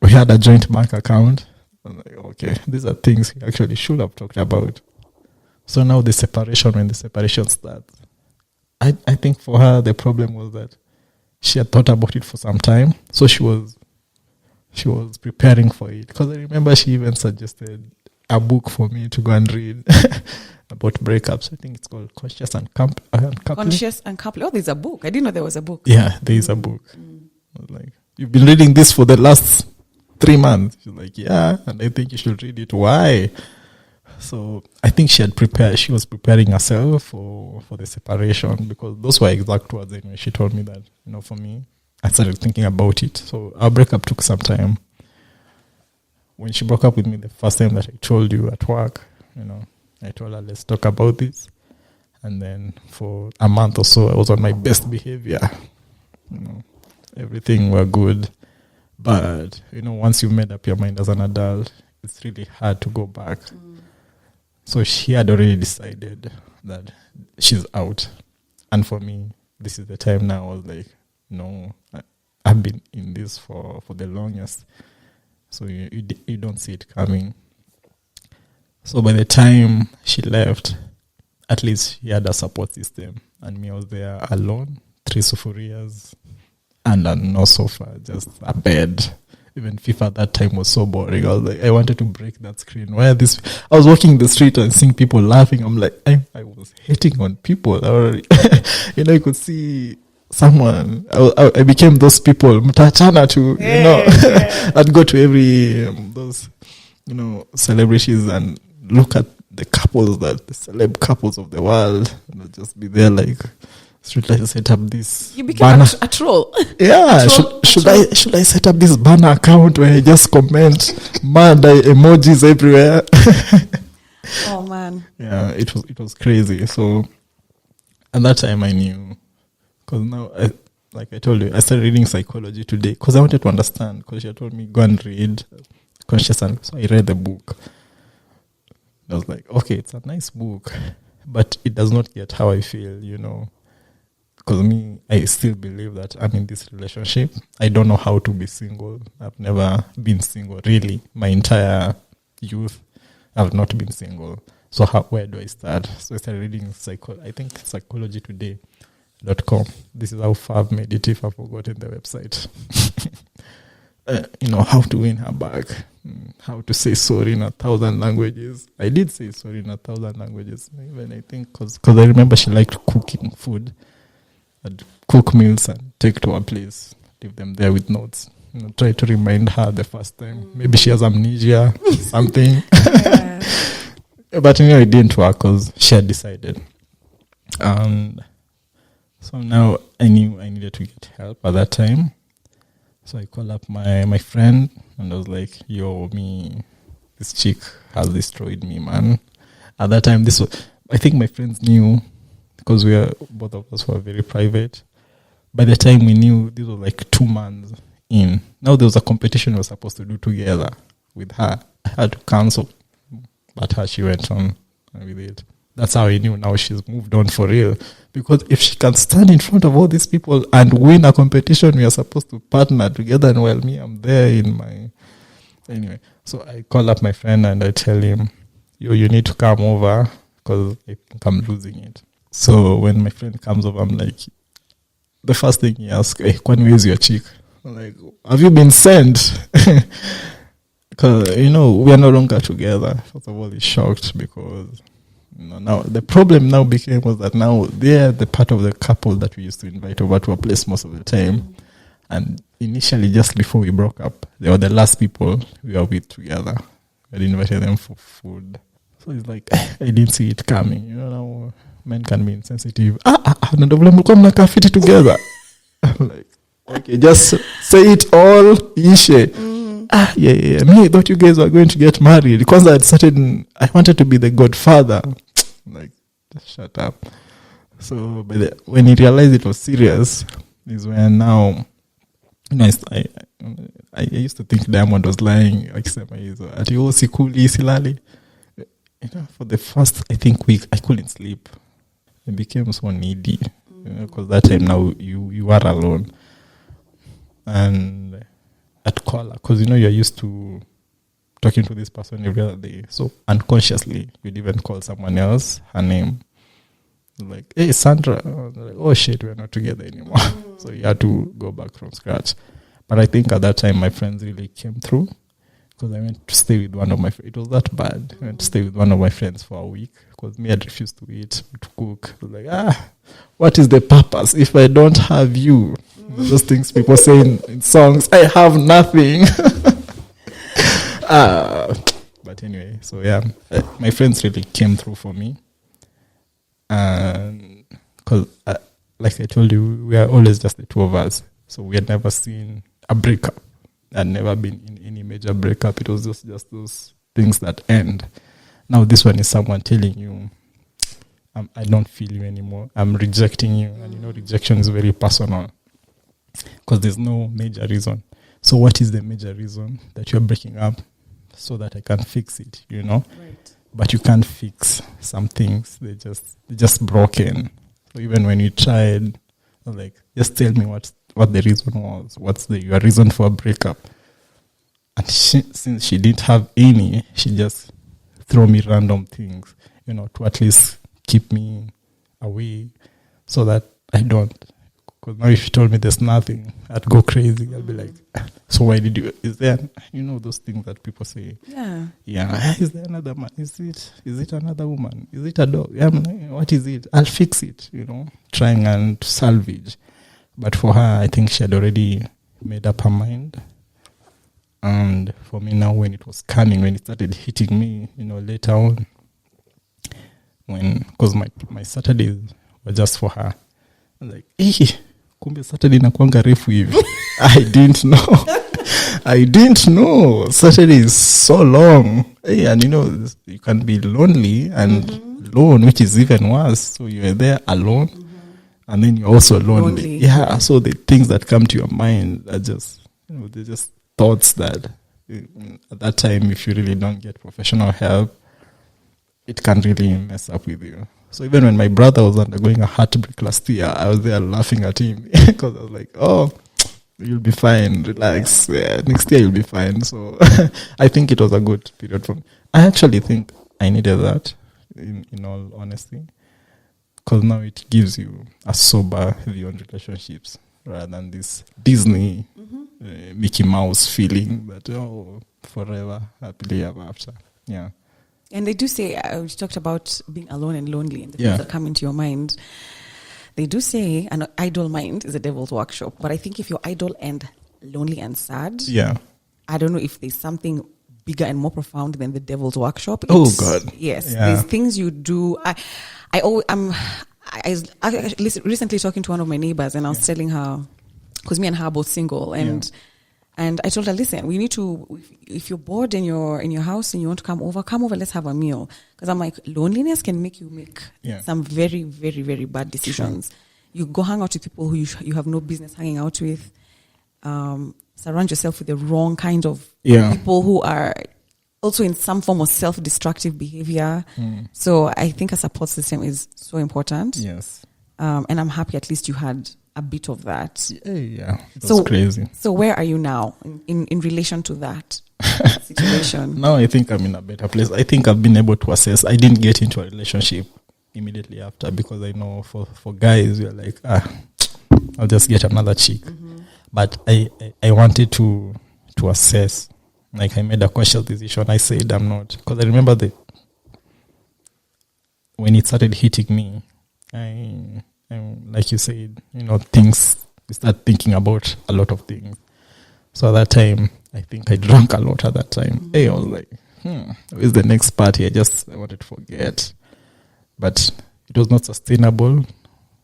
We had a joint bank account. I'm like, okay, these are things we actually should have talked about. So now when the separation starts, I think for her, the problem was that she had thought about it for some time. So she was preparing for it. Because I remember she even suggested a book for me to go and read about breakups. I think it's called Conscious and Coupling. Conscious and Coupling. Oh, there's a book. I didn't know there was a book. Yeah, there is a book. I was like, you've been reading this for the last 3 months. She's like, yeah, and I think you should read it. Why? So I think she was preparing herself for the separation, because those were exact words anyway. She told me that, for me, I started thinking about it. So our breakup took some time. When she broke up with me the first time that I told you at work, I told her, let's talk about this. And then for a month or so, I was on my best behavior. Everything were good. But, once you've made up your mind as an adult, it's really hard to go back. So she had already decided that she's out. And for me, this is the time now I was like, no, I've been in this for the longest. So you don't see it coming. So by the time she left, at least she had a support system. And me, I was there alone, 3 to 4 years. And no sofa, just a bed. Even FIFA at that time was so boring. I was like, I wanted to break that screen. I was walking the street and seeing people laughing. I'm like, I was hating on people. You could see someone. I became those people. Mtachana to, I'd go to every, those, celebrities and look at the celeb couples of the world. And I'd just be there like, should I set up this? You became a troll. Yeah. Should I set up this banner account where I just comment mad emojis everywhere? Oh man. Yeah, it was crazy. So at that time I knew, because now like I told you, I started reading Psychology Today because I wanted to understand. Because she had told me go and read Conscious, and so I read the book. I was like, okay, it's a nice book, but it does not get how I feel, Because me, I still believe that I'm in this relationship. I don't know how to be single. I've never been single, really. My entire youth, I've not been single. So where do I start? So I started reading psychologytoday.com. This is how far I've made it if I've forgotten the website. How to win her back. How to say sorry in 1,000 languages. I did say sorry in 1,000 languages. Even I think because I remember she liked cooking food. I'd cook meals and take to her place, leave them there with notes. try to remind her the first time. Maybe she has amnesia, something. But it didn't work because she had decided. And so now I knew I needed to get help at that time. So I called up my friend and I was like, yo, this chick has destroyed me, man. At that time, I think my friends knew because both of us were very private. By the time we knew, this was like 2 months in. Now there was a competition we were supposed to do together with her. I had to cancel. But she went on with it. That's how I knew now she's moved on for real. Because if she can stand in front of all these people and win a competition, we are supposed to partner together. And while me, I'm there in my... Anyway, so I call up my friend and I tell him, you need to come over because I think I'm losing it. So when my friend comes over, I'm like, the first thing he asks, hey, where is your chick? I'm like, have you been sent? Because, we are no longer together. First of all, he's shocked because, now the problem now was that now they're the part of the couple that we used to invite over to our place most of the time. And initially, just before we broke up, they were the last people we were with together. I invited them for food. So he's like, I didn't see it coming. Now men can be insensitive. Mnakaa fiti together. I'm like, okay, just say it all, ishe. Yeah. Me, I thought you guys were going to get married because I wanted to be the godfather. Like, just shut up. So, when he realized it was serious, is when now, I used to think Diamond was lying. Like, silali. For the first, I think, week, I couldn't sleep. I became so needy because that time now you are alone. And at call, because you're used to talking to this person every other day, so unconsciously you'd even call someone else her name, like, hey, Sandra. Like, oh shit, we're not together anymore. So you had to go back from scratch. But I think at that time my friends really came through because I went to stay with one of my friends. It was that bad. I went to stay with one of my friends for a week because me, I'd refused to eat, to cook. I was like, what is the purpose if I don't have you? Those things people say in songs, I have nothing. But anyway, so yeah, my friends really came through for me. And because, like I told you, we are always just the two of us. So we had never seen a breakup. I'd never been in any major breakup. It was just those things that end. Now this one is someone telling you, I don't feel you anymore. I'm rejecting you. And rejection is very personal. Because there's no major reason. So what is the major reason that you're breaking up? So that I can fix it, Right. But you can't fix some things. They're just broken. So even when you tried, like, just tell me what the reason was. What's your reason for a breakup? And since she didn't have any, she just throw me random things, to at least keep me away so that I don't. Because now if you told me there's nothing, I'd go crazy. I'd be like, so why did you... Is there... those things that people say. Yeah. Yeah. Is there another man? Is it another woman? Is it a dog? Yeah, what is it? I'll fix it, Trying and salvage. But for her, I think she had already made up her mind. And for me now, when it was coming, when it started hitting me, later on, because my Saturdays were just for her. I was like, kumbe Saturday nakuanga refu hivi. I didn't know. Saturday is so long. And you can be lonely and alone, which is even worse. So you're there alone and then you're also lonely. Yeah, so the things that come to your mind are just, they're just thoughts that at that time, if you really don't get professional help, it can really mess up with you. So even when my brother was undergoing a heartbreak last year, I was there laughing at him because I was like, oh, you'll be fine, relax. Yeah, next year you'll be fine. So I think it was a good period for me. I actually think I needed that, in all honesty, because now it gives you a sober view on relationships rather than this Disney Mickey Mouse feeling that, forever, happily ever after. Yeah. And they do say, we talked about being alone and lonely and the things that come into your mind. They do say an idle mind is a devil's workshop. But I think if you're idle and lonely and sad. Yeah. I don't know if there's something bigger and more profound than the devil's workshop. Oh God. Yes. Yeah. There's things you do. I was recently talking to one of my neighbors, and I was telling her, because me and her are both single, and I told her, listen, we need to, if you're bored in your house and you want to come over, let's have a meal. Because I'm like, loneliness can make you make some very, very, very bad decisions. Sure. You go hang out with people who you have no business hanging out with. Surround yourself with the wrong kind of people who are also in some form of self-destructive behavior. So I think a support system is so important. Yes. And I'm happy at least you had a bit of that. Yeah. It was crazy. So where are you now in relation to that situation? Now I think I'm in a better place. I think I've been able to assess. I didn't get into a relationship immediately after, because I know for guys, you're like, I'll just get another chick. But I wanted to assess. Like, I made a conscious decision. I said I'm not, because I remember that when it started hitting me, I like you said, things, you start thinking about a lot of things. So at that time, I think I drank a lot at that time. Hey, I was like, where's the next party? I wanted to forget. But it was not sustainable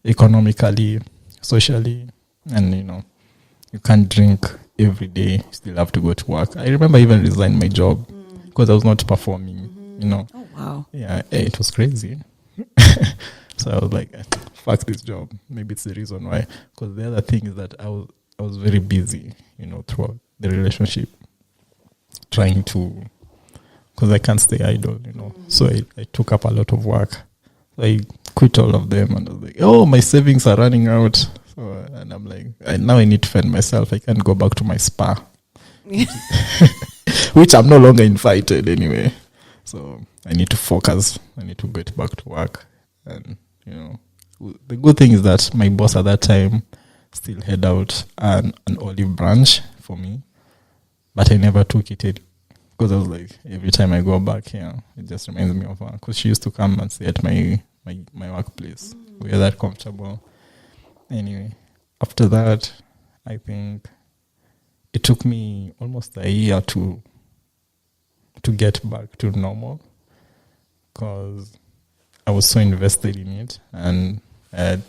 economically, socially, and you can't drink every day. You still have to go to work. I remember I even resigned my job because I was not performing. Oh wow! Yeah, it was crazy. So I was like, fuck this job. Maybe it's the reason why. Because the other thing is that I was very busy, throughout the relationship, trying to, because I can't stay idle, So I took up a lot of work. So I quit all of them, and I was like, oh, my savings are running out. So, and I'm like, now I need to fend myself. I can't go back to my spa, which I'm no longer invited anyway. So I need to focus. I need to get back to work. And, the good thing is that my boss at that time still had out an olive branch for me, but I never took it because I was like, every time I go back here, it just reminds me of her, because she used to come and stay at my workplace. We are that comfortable. Anyway, after that, I think it took me almost a year to get back to normal, because I was so invested in it, and I had,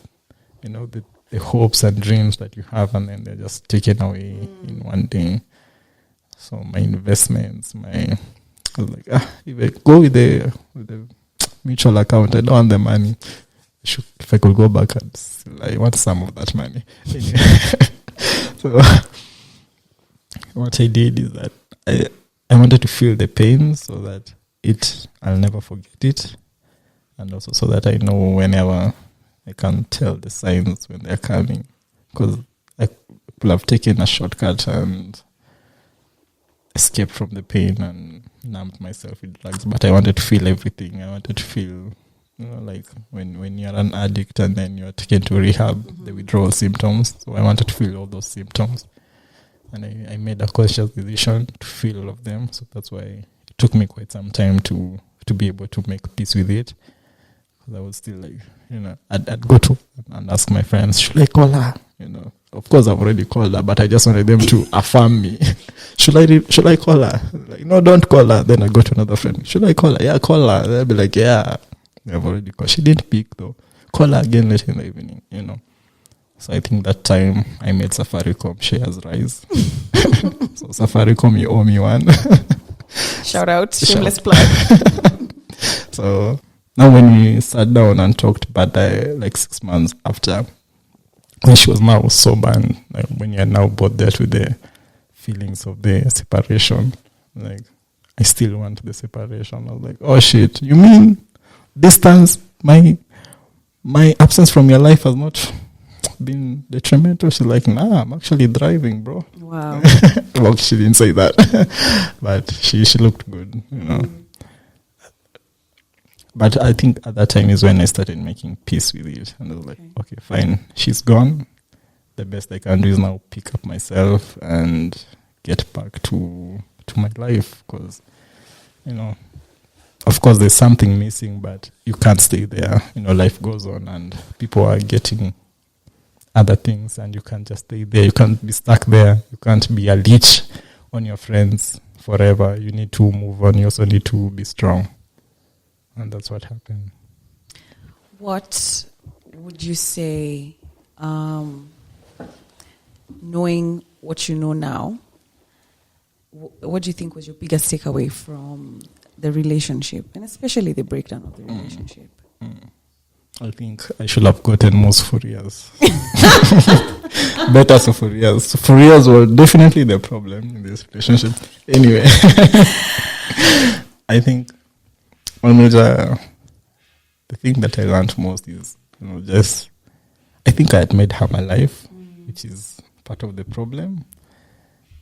the hopes and dreams that you have, and then they're just taken away in one day. So my investments, I was like, if I go with the mutual account, I don't want the money. If I could go back, I want some of that money. So what I did is that I wanted to feel the pain so that I'll never forget it. And also so that I know whenever I can tell the signs when they're coming. Because I could have taken a shortcut and escaped from the pain and numbed myself with drugs. But I wanted to feel everything. I wanted to feel, like when you're an addict and then you're taken to rehab, the withdrawal symptoms. So I wanted to feel all those symptoms. And I made a conscious decision to feel all of them. So that's why it took me quite some time to be able to make peace with it. Because I was still like, I'd go to and ask my friends, should I call her? Of course I've already called her, but I just wanted them to affirm me. Should I call her? Like, no, don't call her. Then I go to another friend. Should I call her? Yeah, call her. They'll be like, yeah, I've already called. She didn't pick though. Call her again later in the evening, So I think that time I made Safaricom shares rise. So Safaricom, you owe me one. Shout out, shameless plug. So now when we sat down and talked, but like 6 months after, when she was now sober, and like, when you're now both dealt with the feelings of the separation, like, I still want the separation. I was like, oh shit, you mean distance, my absence from your life has not been detrimental? She's like, nah, I'm actually driving, bro. Wow. Well, she didn't say that, but she looked good, But I think at that time is when I started making peace with it. And I was like, okay, fine, she's gone. The best I can do is now pick up myself and get back to my life. Because, of course there's something missing, but you can't stay there. Life goes on and people are getting other things, and you can't just stay there. You can't be stuck there. You can't be a leech on your friends forever. You need to move on. You also need to be strong. And that's what happened. What would you say, knowing what you know now, what do you think was your biggest takeaway from the relationship, and especially the breakdown of the relationship? I think I should have gotten more Sufurias. Better Sufurias. Sufurias were definitely the problem in this relationship. Anyway, I think the thing that I learned most is, I think I had made her my life, which is part of the problem.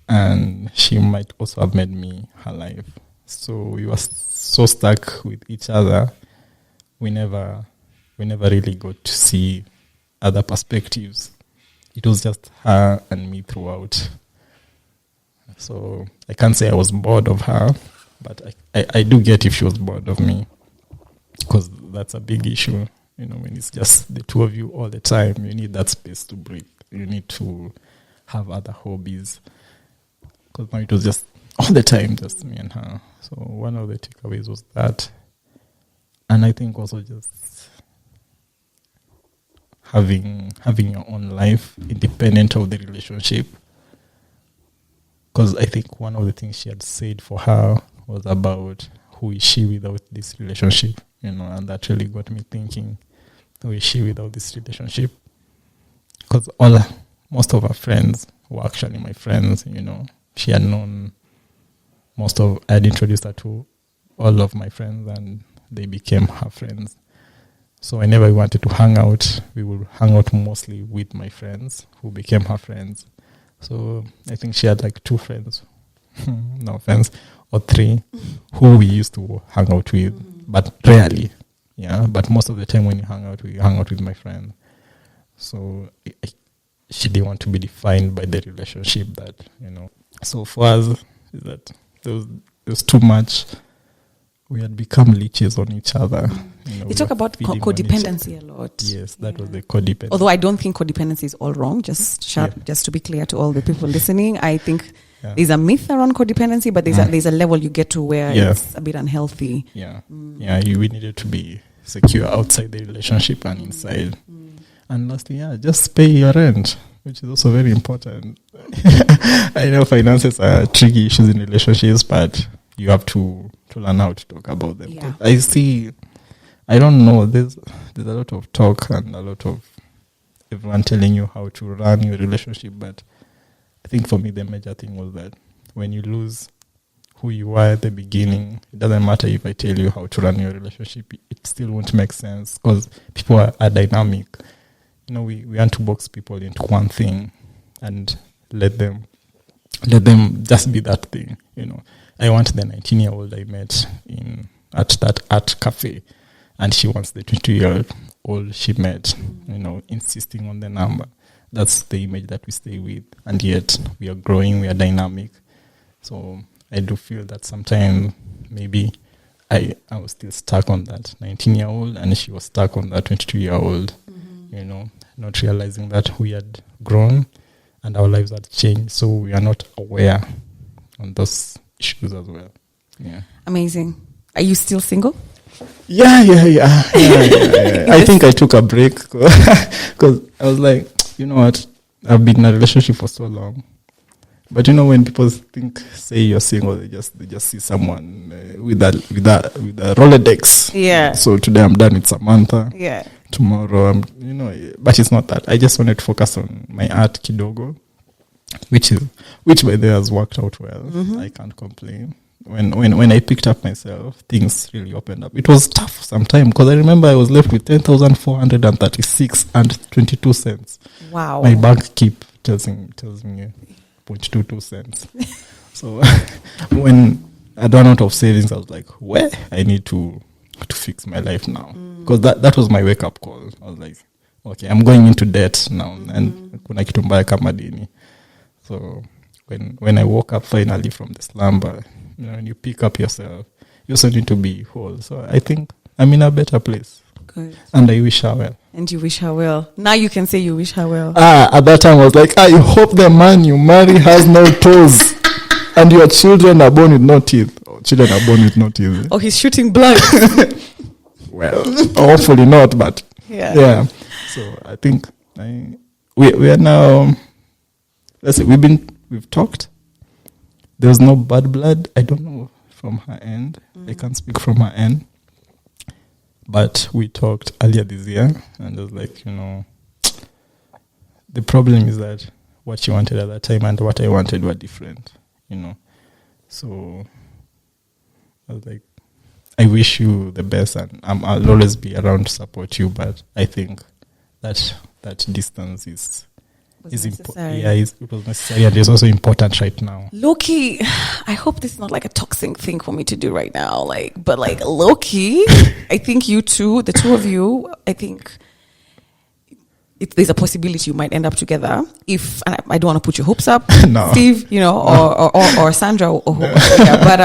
And she might also have made me her life. So we were so stuck with each other, we never really got to see other perspectives. It was just her and me throughout. So I can't say I was bored of her, but I do get if she was bored of me, because that's a big issue. When it's just the two of you all the time, you need that space to breathe. You need to have other hobbies. Because now it was just all the time, just me and her. So one of the takeaways was that. And I think also just having your own life independent of the relationship. Because I think one of the things she had said for her was about who is she without this relationship, and that really got me thinking, who is she without this relationship? Because most of her friends were actually my friends, She had known I had introduced her to all of my friends, and they became her friends. So whenever we wanted to hang out, we would hang out mostly with my friends who became her friends. So I think she had like 2 friends, no offense, or 3 who we used to hang out with, but rarely. Yeah, but most of the time when we hang out with my friends. So she didn't want to be defined by the relationship that, So for us, is that there was too much. We had become leeches on each other. You talk about codependency a lot. Yes, that was the codependency. Although I don't think codependency is all wrong. Just to be clear to all the people listening, I think there's a myth around codependency, but there's a level you get to where it's a bit unhealthy. Yeah, we needed to be secure outside the relationship and inside. And lastly, just pay your rent, which is also very important. I know finances are tricky issues in relationships, but you have to learn how to talk about them. Yeah. I don't know, there's a lot of talk and a lot of everyone telling you how to run your relationship, but I think for me the major thing was that when you lose who you are at the beginning, it doesn't matter if I tell you how to run your relationship, it still won't make sense, because people are dynamic. We want to box people into one thing and let them just be that thing. I want the 19-year-old I met at that art cafe, and she wants the 22-year-old she met, insisting on the number. That's the image that we stay with, and yet we are growing, we are dynamic. So I do feel that sometimes maybe I was still stuck on that 19-year-old, and she was stuck on that 22-year-old, not realizing that we had grown and our lives had changed, so we are not aware on those issues as well. Yeah. Amazing. Are you still single? Yeah. I think I took a break because I was like, you know what? I've been in a relationship for so long. But when people say you're single, they just see someone with a Rolodex. Yeah. So today I'm done with Samantha. Yeah. Tomorrow but it's not that. I just wanted to focus on my art kidogo, which by the way has worked out well. Mm-hmm. I can't complain. When I picked up myself, things really opened up. It was tough sometimes because I remember I was left with 10,436 and 22 cents. Wow. My bank tells me 0.22 cents. So when I ran out of savings, I was like, where? I need to fix my life now. Because that was my wake-up call. I was like, okay, I'm going into debt now. And kuna kitu mbaya kama dini. So when I woke up finally from the slumber, when you pick up yourself, you also need to be whole. So I think I'm in a better place. Good. And I wish her well. And you wish her well. Now you can say you wish her well. At that time I was like, I hope the man you marry has no toes. And your children are born with no teeth. Children are born with no teeth. Oh, he's shooting blood. Well, hopefully not, but yeah. So I think we are now. Let's say we've talked. There's no bad blood. I don't know from her end. I can't speak from her end. But we talked earlier this year, and it was like, the problem is that what she wanted at that time and what I wanted were different. So I was like, I wish you the best, and I'll always be around to support you. But I think that distance is important. Yeah, it was necessary, and it's also important right now. Low-key, I hope this is not like a toxic thing for me to do right now. But low-key, I think you two, the two of you, I think there's a possibility you might end up together. If, and I don't want to put your hopes up, no. Steve, or Sandra, or whoever. But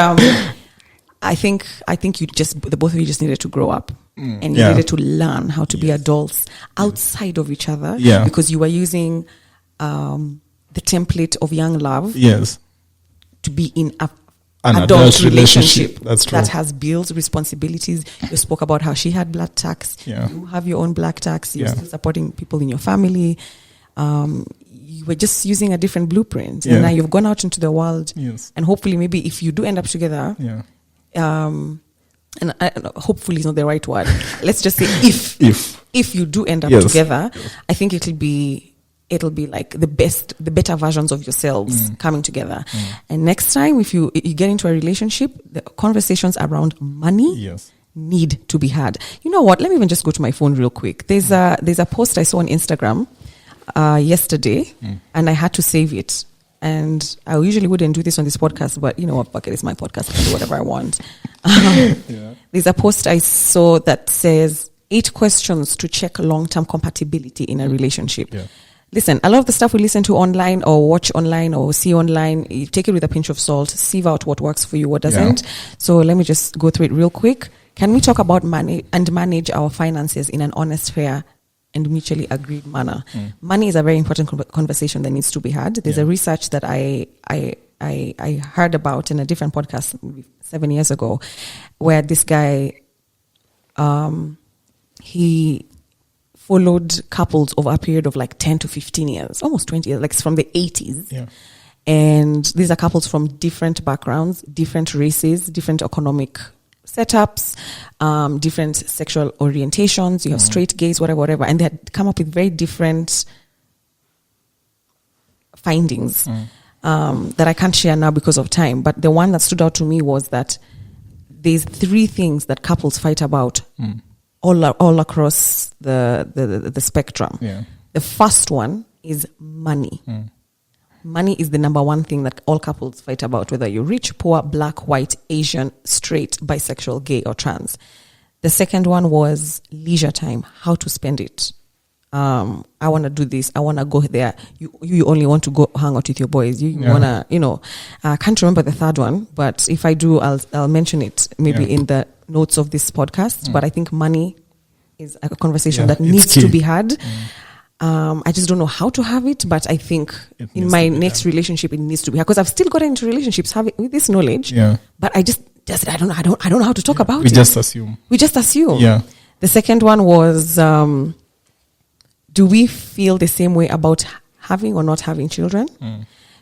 I think the both of you just needed to grow up, and you needed to learn how to be adults outside of each other. Yeah. Because you were using the template of young love. Yes. To be in an adult relationship. That's true. That has bills, responsibilities. You spoke about how she had black tax. Yeah. You have your own black tax. You're still supporting people in your family. You were just using a different blueprint. And now you've gone out into the world. Yes. And hopefully maybe if you do end up together, and hopefully is not the right word. Let's just say if you do end up together, I think it'll be like the better versions of yourselves coming together. And next time, if you get into a relationship, the conversations around money need to be had. You know what? Let me even just go to my phone real quick. There's a post I saw on Instagram yesterday, and I had to save it. And I usually wouldn't do this on this podcast, but you know what? Fuck it, it's my podcast. I can do whatever I want. There's a post I saw that says 8 questions to check long-term compatibility in a relationship. Yeah. Listen, a lot of the stuff we listen to online or watch online or see online, you take it with a pinch of salt, sieve out what works for you, what doesn't. Yeah. So let me just go through it real quick. Can we talk about manage our finances in an honest, fair, and mutually agreed manner? Money is a very important conversation that needs to be had. There's a research that I heard about in a different podcast maybe 7 years ago, where this guy, he followed couples over a period of like 10 to 15 years, almost 20 years, like from the 80s. Yeah. And these are couples from different backgrounds, different races, different economic setups, different sexual orientations. You have straight, gays, whatever. And they had come up with very different findings that I can't share now because of time. But the one that stood out to me was that there's 3 things that couples fight about all across the spectrum. Yeah. The first one is money. Money is the number one thing that all couples fight about, whether you're rich, poor, black, white, Asian, straight, bisexual, gay, or trans. The second one was leisure time, how to spend it. I want to do this. I want to go there. You only want to go hang out with your boys. You want to, I can't remember the third one, but if I do, I'll mention it maybe in the notes of this podcast. But I think money is a conversation that needs to be had. I just don't know how to have it, but I think in my next relationship it needs to be, because I've still gotten into relationships with this knowledge. Yeah. But I just I don't know how to talk about it. We just assume. Yeah. The second one was, do we feel the same way about having or not having children?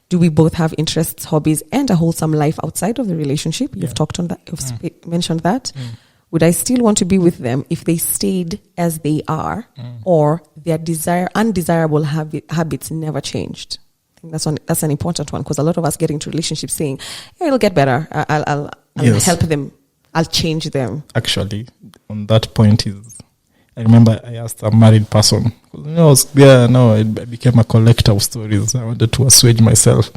Do we both have interests, hobbies, and a wholesome life outside of the relationship? You've talked on that. You've mentioned that. Would I still want to be with them if they stayed as they are, or their undesirable habits never changed? I think that's an important one, because a lot of us get into relationships saying, "Yeah, it'll get better. I'll help them. I'll change them." Actually, on that point I remember I asked a married person. I became a collector of stories. I wanted to assuage myself,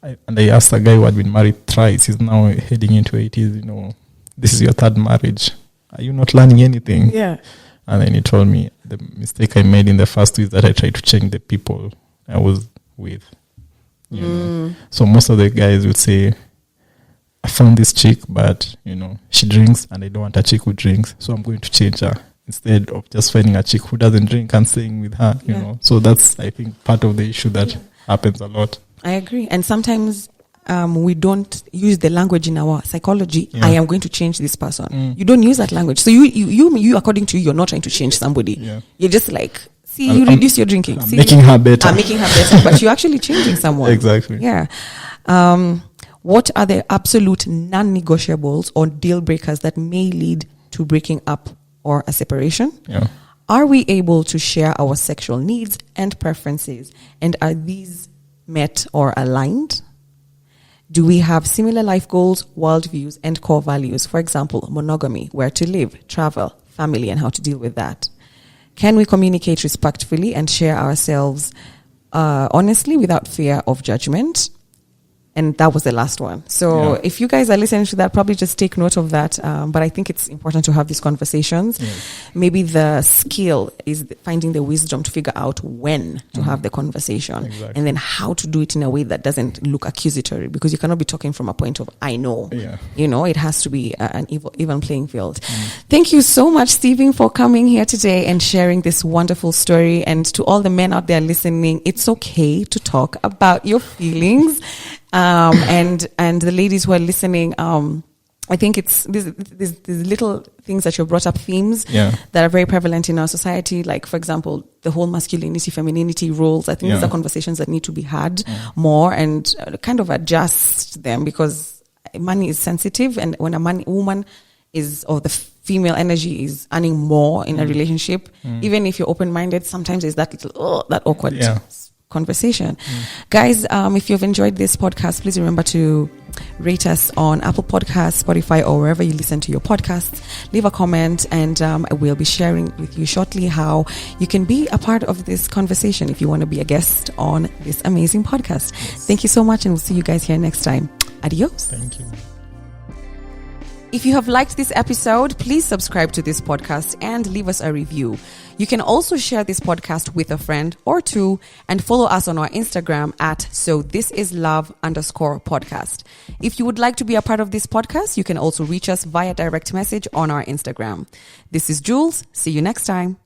and I asked a guy who had been married thrice. He's now heading into 80s. This is your 3rd marriage. Are you not learning anything? Yeah. And then he told me the mistake I made in the first is that I tried to change the people I was with. So most of the guys would say, I found this chick, but she drinks and I don't want a chick who drinks, so I'm going to change her. instead of just finding a chick who doesn't drink and staying with her, you know. So that's, I think, part of the issue that happens a lot. I agree. And sometimes we don't use the language in our psychology. I am going to change this person. You don't use that language. So you according to you, you're not trying to change somebody. You're just like, see, you reduce your drinking. I'm making her better. I'm making her better. But you're actually changing someone. Exactly. Yeah. What are the absolute non-negotiables or deal breakers that may lead to breaking up or a separation? Yeah. Are we able to share our sexual needs and preferences? And are these met or aligned? Do we have similar life goals, worldviews, and core values? For example, monogamy, where to live, travel, family, and how to deal with that. Can we communicate respectfully and share ourselves honestly without fear of judgment? And that was the last one. So if you guys are listening to that, probably just take note of that. But I think it's important to have these conversations. Maybe the skill is finding the wisdom to figure out when to have the conversation and then how to do it in a way that doesn't look accusatory, because you cannot be talking from a point of, I know, you know, it has to be an even playing field. Thank you so much, Stephen, for coming here today and sharing this wonderful story. And to all the men out there listening, it's okay to talk about your feelings. And the ladies who are listening, I think it's these little things that you brought up, themes that are very prevalent in our society. Like, for example, the whole masculinity, femininity roles. I think these are conversations that need to be had more and kind of adjust them, because money is sensitive. And when woman is, or the female energy is earning more in a relationship, even if you're open-minded, sometimes there's that little, that awkward conversation. Guys, if you've enjoyed this podcast, please remember to rate us on Apple Podcasts, Spotify, or wherever you listen to your podcasts. Leave a comment, and we'll be sharing with you shortly how you can be a part of this conversation if you want to be a guest on this amazing podcast. Thank you so much, and we'll see you guys here next time. Adios. Thank you. If you have liked this episode, please subscribe to this podcast and leave us a review. You can also share this podcast with a friend or two and follow us on our Instagram at sothislove_podcast. If you would like to be a part of this podcast, you can also reach us via direct message on our Instagram. This is Jules. See you next time.